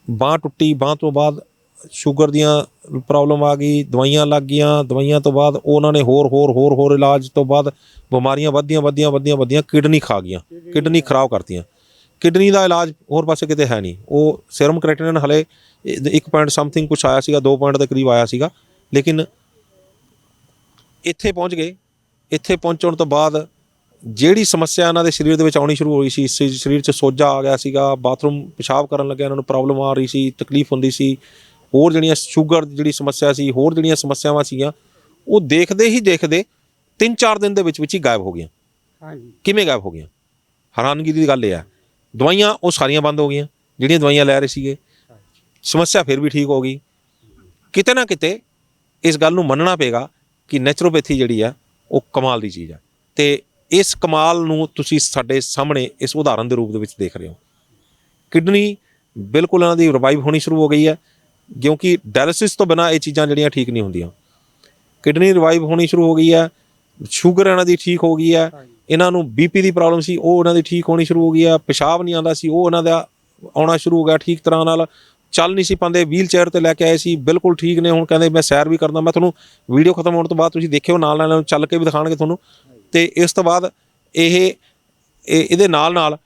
Speaker 1: ਬਾਂਹ ਟੁੱਟੀ, ਬਾਂਹ ਤੋਂ ਬਾਅਦ ਸ਼ੂਗਰ ਦੀਆਂ ਪ੍ਰੋਬਲਮ ਆ ਗਈ, ਦਵਾਈਆਂ ਲੱਗ ਗਈਆਂ, ਦਵਾਈਆਂ ਤੋਂ ਬਾਅਦ ਉਹਨਾਂ ਨੇ ਹੋਰ ਇਲਾਜ ਤੋਂ ਬਾਅਦ ਬਿਮਾਰੀਆਂ ਵੱਧਦੀਆਂ, ਕਿਡਨੀ ਖਾ ਗਈਆਂ, ਕਿਡਨੀ ਖਰਾਬ ਕਰਤੀਆਂ। ਕਿਡਨੀ ਦਾ ਇਲਾਜ ਹੋਰ ਪਾਸੇ ਕਿਤੇ ਹੈ ਨਹੀਂ। ਉਹ ਸੀਰਮ ਕ੍ਰੀਏਟਿਨਿਨ ਹਲੇ 1 ਪੁਆਇੰਟ ਸਮਥਿੰਗ ਕੁਛ ਆਇਆ ਸੀਗਾ, 2 ਪੁਆਇੰਟ ਦੇ ਕਰੀਬ ਆਇਆ ਸੀਗਾ, ਲੇਕਿਨ ਇੱਥੇ ਪਹੁੰਚ ਗਏ। ਇੱਥੇ ਪਹੁੰਚਣ ਤੋਂ ਬਾਅਦ ਜਿਹੜੀ ਸਮੱਸਿਆ ਇਹਨਾਂ ਦੇ ਸਰੀਰ ਦੇ ਵਿੱਚ ਆਉਣੀ ਸ਼ੁਰੂ ਹੋਈ ਸੀ, ਸਰੀਰ 'ਚ ਸੋਜਾ ਆ ਗਿਆ ਸੀਗਾ, ਬਾਥਰੂਮ ਪਿਸ਼ਾਬ ਕਰਨ ਲੱਗਿਆ ਇਹਨਾਂ ਨੂੰ ਪ੍ਰੋਬਲਮ ਆ ਰਹੀ ਸੀ, ਤਕਲੀਫ ਹੁੰਦੀ ਸੀ, ਹੋਰ ਜਿਹੜੀਆਂ ਸ਼ੂਗਰ ਦੀ ਜਿਹੜੀ ਸਮੱਸਿਆ ਸੀ, ਹੋਰ ਜਿਹੜੀਆਂ ਸਮੱਸਿਆਵਾਂ ਸੀਗੀਆਂ, ਉਹ ਦੇਖਦੇ 3-4 ਦਿਨ ਦੇ ਵਿੱਚ ਹੀ ਗਾਇਬ ਹੋ ਗਈਆਂ। ਕਿਵੇਂ ਗਾਇਬ ਹੋ ਗਈਆਂ? ਹੈਰਾਨਗੀ ਦੀ ਗੱਲ ਇਹ ਹੈ, ਦਵਾਈਆਂ ਉਹ ਸਾਰੀਆਂ ਬੰਦ ਹੋ ਗਈਆਂ ਜਿਹੜੀਆਂ ਦਵਾਈਆਂ ਲੈ ਰਹੇ ਸੀਗੇ, ਸਮੱਸਿਆ ਫਿਰ ਵੀ ਠੀਕ ਹੋ ਗਈ। ਕਿਤੇ ਨਾ ਕਿਤੇ ਇਸ ਗੱਲ ਨੂੰ ਮੰਨਣਾ ਪਏਗਾ ਕਿ ਨੈਚੁਰੋਪੈਥੀ ਜਿਹੜੀ ਆ ਉਹ ਕਮਾਲ ਦੀ ਚੀਜ਼ ਹੈ, ਤੇ ਇਸ ਕਮਾਲ ਨੂੰ ਤੁਸੀਂ ਸਾਡੇ ਸਾਹਮਣੇ ਇਸ ਉਦਾਹਰਨ ਦੇ ਰੂਪ ਦੇ ਵਿੱਚ ਦੇਖ ਰਹੇ ਹੋ। ਕਿਡਨੀ ਬਿਲਕੁਲ ਇਹਨਾਂ ਦੀ ਰਿਵਾਈਵ ਹੋਣੀ ਸ਼ੁਰੂ ਹੋ ਗਈ ਹੈ, ਕਿਉਂਕਿ ਡਾਇਲਿਸਿਸ ਤੋਂ ਬਿਨਾਂ ਇਹ ਚੀਜ਼ਾਂ ਜਿਹੜੀਆਂ ਠੀਕ ਨਹੀਂ ਹੁੰਦੀਆਂ। ਕਿਡਨੀ ਰਿਵਾਈਵ ਹੋਣੀ ਸ਼ੁਰੂ ਹੋ ਗਈ ਹੈ, ਸ਼ੂਗਰ ਇਹਨਾਂ ਦੀ ਠੀਕ ਹੋ ਗਈ ਹੈ, ਇਹਨਾਂ ਨੂੰ BP ਦੀ ਪ੍ਰੋਬਲਮ ਸੀ ਉਹ ਇਹਨਾਂ ਦੀ ਠੀਕ ਹੋਣੀ ਸ਼ੁਰੂ ਹੋ ਗਈ ਹੈ, ਪਿਸ਼ਾਬ ਨਹੀਂ ਆਉਂਦਾ ਸੀ ਉਹ ਇਹਨਾਂ ਦਾ ਆਉਣਾ ਸ਼ੁਰੂ ਹੋ ਗਿਆ ਠੀਕ ਤਰ੍ਹਾਂ ਨਾਲ, ਚੱਲ ਨਹੀਂ ਸੀ ਪਾਉਂਦੇ, ਵੀਲ ਚੇਅਰ 'ਤੇ ਲੈ ਕੇ ਆਏ ਸੀ, ਬਿਲਕੁਲ ਠੀਕ ਨੇ। ਹੁਣ ਕਹਿੰਦੇ ਮੈਂ ਸੈਰ ਵੀ ਕਰਦਾ। ਮੈਂ ਤੁਹਾਨੂੰ ਵੀਡੀਓ ਖਤਮ ਹੋਣ ਤੋਂ ਬਾਅਦ ਤੁਸੀਂ ਦੇਖਿਓ, ਨਾਲ ਚੱਲ ਕੇ ਵੀ ਦਿਖਾਉਣਗੇ ਤੁਹਾਨੂੰ। ਤੇ ਇਸ ਤੋਂ ਬਾਅਦ ਇਹਦੇ ਨਾਲ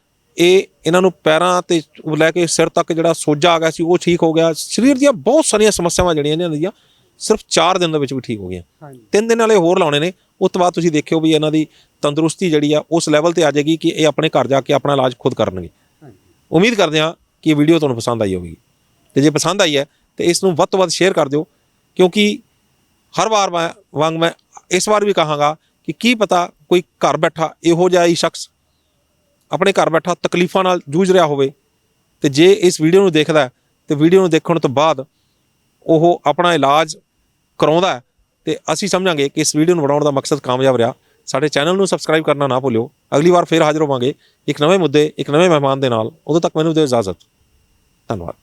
Speaker 1: ਇਹਨਾਂ ਨੂੰ ਪੈਰਾਂ ਤੇ ਲੈ ਕੇ ਸਿਰ ਤੱਕ ਜਿਹੜਾ ਸੋਜਾ ਆ ਗਿਆ ਸੀ ਉਹ ਠੀਕ ਹੋ ਗਿਆ। ਸਰੀਰ ਦੀਆਂ ਬਹੁਤ ਸਾਰੀਆਂ ਸਮੱਸਿਆਵਾਂ ਜਿਹੜੀਆਂ ਇਹਨਾਂ ਦੀਆਂ ਸਿਰਫ 4 ਦਿਨ ਦੇ ਵਿੱਚ ਵੀ ਠੀਕ ਹੋ ਗਈਆਂ। 3 ਦਿਨ ਵਾਲੇ ਹੋਰ ਲਾਉਣੇ ਨੇ, ਉਸ ਤੋਂ ਬਾਅਦ ਤੁਸੀਂ ਦੇਖਿਓ ਵੀ ਇਹਨਾਂ ਦੀ ਤੰਦਰੁਸਤੀ ਜਿਹੜੀ ਆ ਉਸ ਲੈਵਲ ਤੇ ਆ ਜਾਏਗੀ ਕਿ ਇਹ ਆਪਣੇ ਘਰ ਜਾ ਕੇ ਆਪਣਾ ਇਲਾਜ ਖੁਦ ਕਰਨਗੇ। ਉਮੀਦ ਕਰਦੇ ਹਾਂ ਕਿ ਇਹ ਵੀਡੀਓ ਤੁਹਾਨੂੰ ਪਸੰਦ ਆਈ ਹੋਵੇਗੀ, ਤੇ ਜੇ ਪਸੰਦ ਆਈ ਹੈ ਤੇ ਇਸ ਨੂੰ ਵੱਧ ਤੋਂ ਵੱਧ ਸ਼ੇਅਰ ਕਰ ਦਿਓ, ਕਿਉਂਕਿ ਹਰ ਵਾਰ ਵਾਂਗ ਮੈਂ ਇਸ ਵਾਰ ਵੀ ਕਹਾਂਗਾ ਕਿ ਕੀ ਪਤਾ ਕੋਈ ਘਰ ਬੈਠਾ ਇਹੋ ਜਿਹਾ ਹੀ ਸ਼ਖਸ ਆਪਣੇ ਘਰ ਬੈਠਾ ਤਕਲੀਫਾਂ ਨਾਲ ਜੂਝ ਰਿਹਾ ਹੋਵੇ, ਤੇ ਜੇ ਇਸ ਵੀਡੀਓ ਨੂੰ ਦੇਖਦਾ ਹੈ ਤੇ ਵੀਡੀਓ ਨੂੰ ਦੇਖਣ ਤੋਂ ਬਾਅਦ ਉਹ ਆਪਣਾ ਇਲਾਜ ਕਰਾਉਂਦਾ ਹੈ, ਤੇ ਅਸੀਂ ਸਮਝਾਂਗੇ ਕਿ ਇਸ ਵੀਡੀਓ ਨੂੰ ਬਣਾਉਣ ਦਾ ਮਕਸਦ ਕਾਮਯਾਬ ਰਿਹਾ। ਸਾਡੇ ਚੈਨਲ ਨੂੰ ਸਬਸਕ੍ਰਾਈਬ ਕਰਨਾ ਨਾ ਭੁੱਲਿਓ। ਅਗਲੀ ਵਾਰ ਫਿਰ ਹਾਜ਼ਰ ਹੋਵਾਂਗੇ ਇੱਕ ਨਵੇਂ ਮੁੱਦੇ, ਇੱਕ ਨਵੇਂ ਮਹਿਮਾਨ ਦੇ ਨਾਲ। ਉਦੋਂ ਤੱਕ ਮੈਨੂੰ ਦਿਓ ਇਜਾਜ਼ਤ। ਧੰਨਵਾਦ।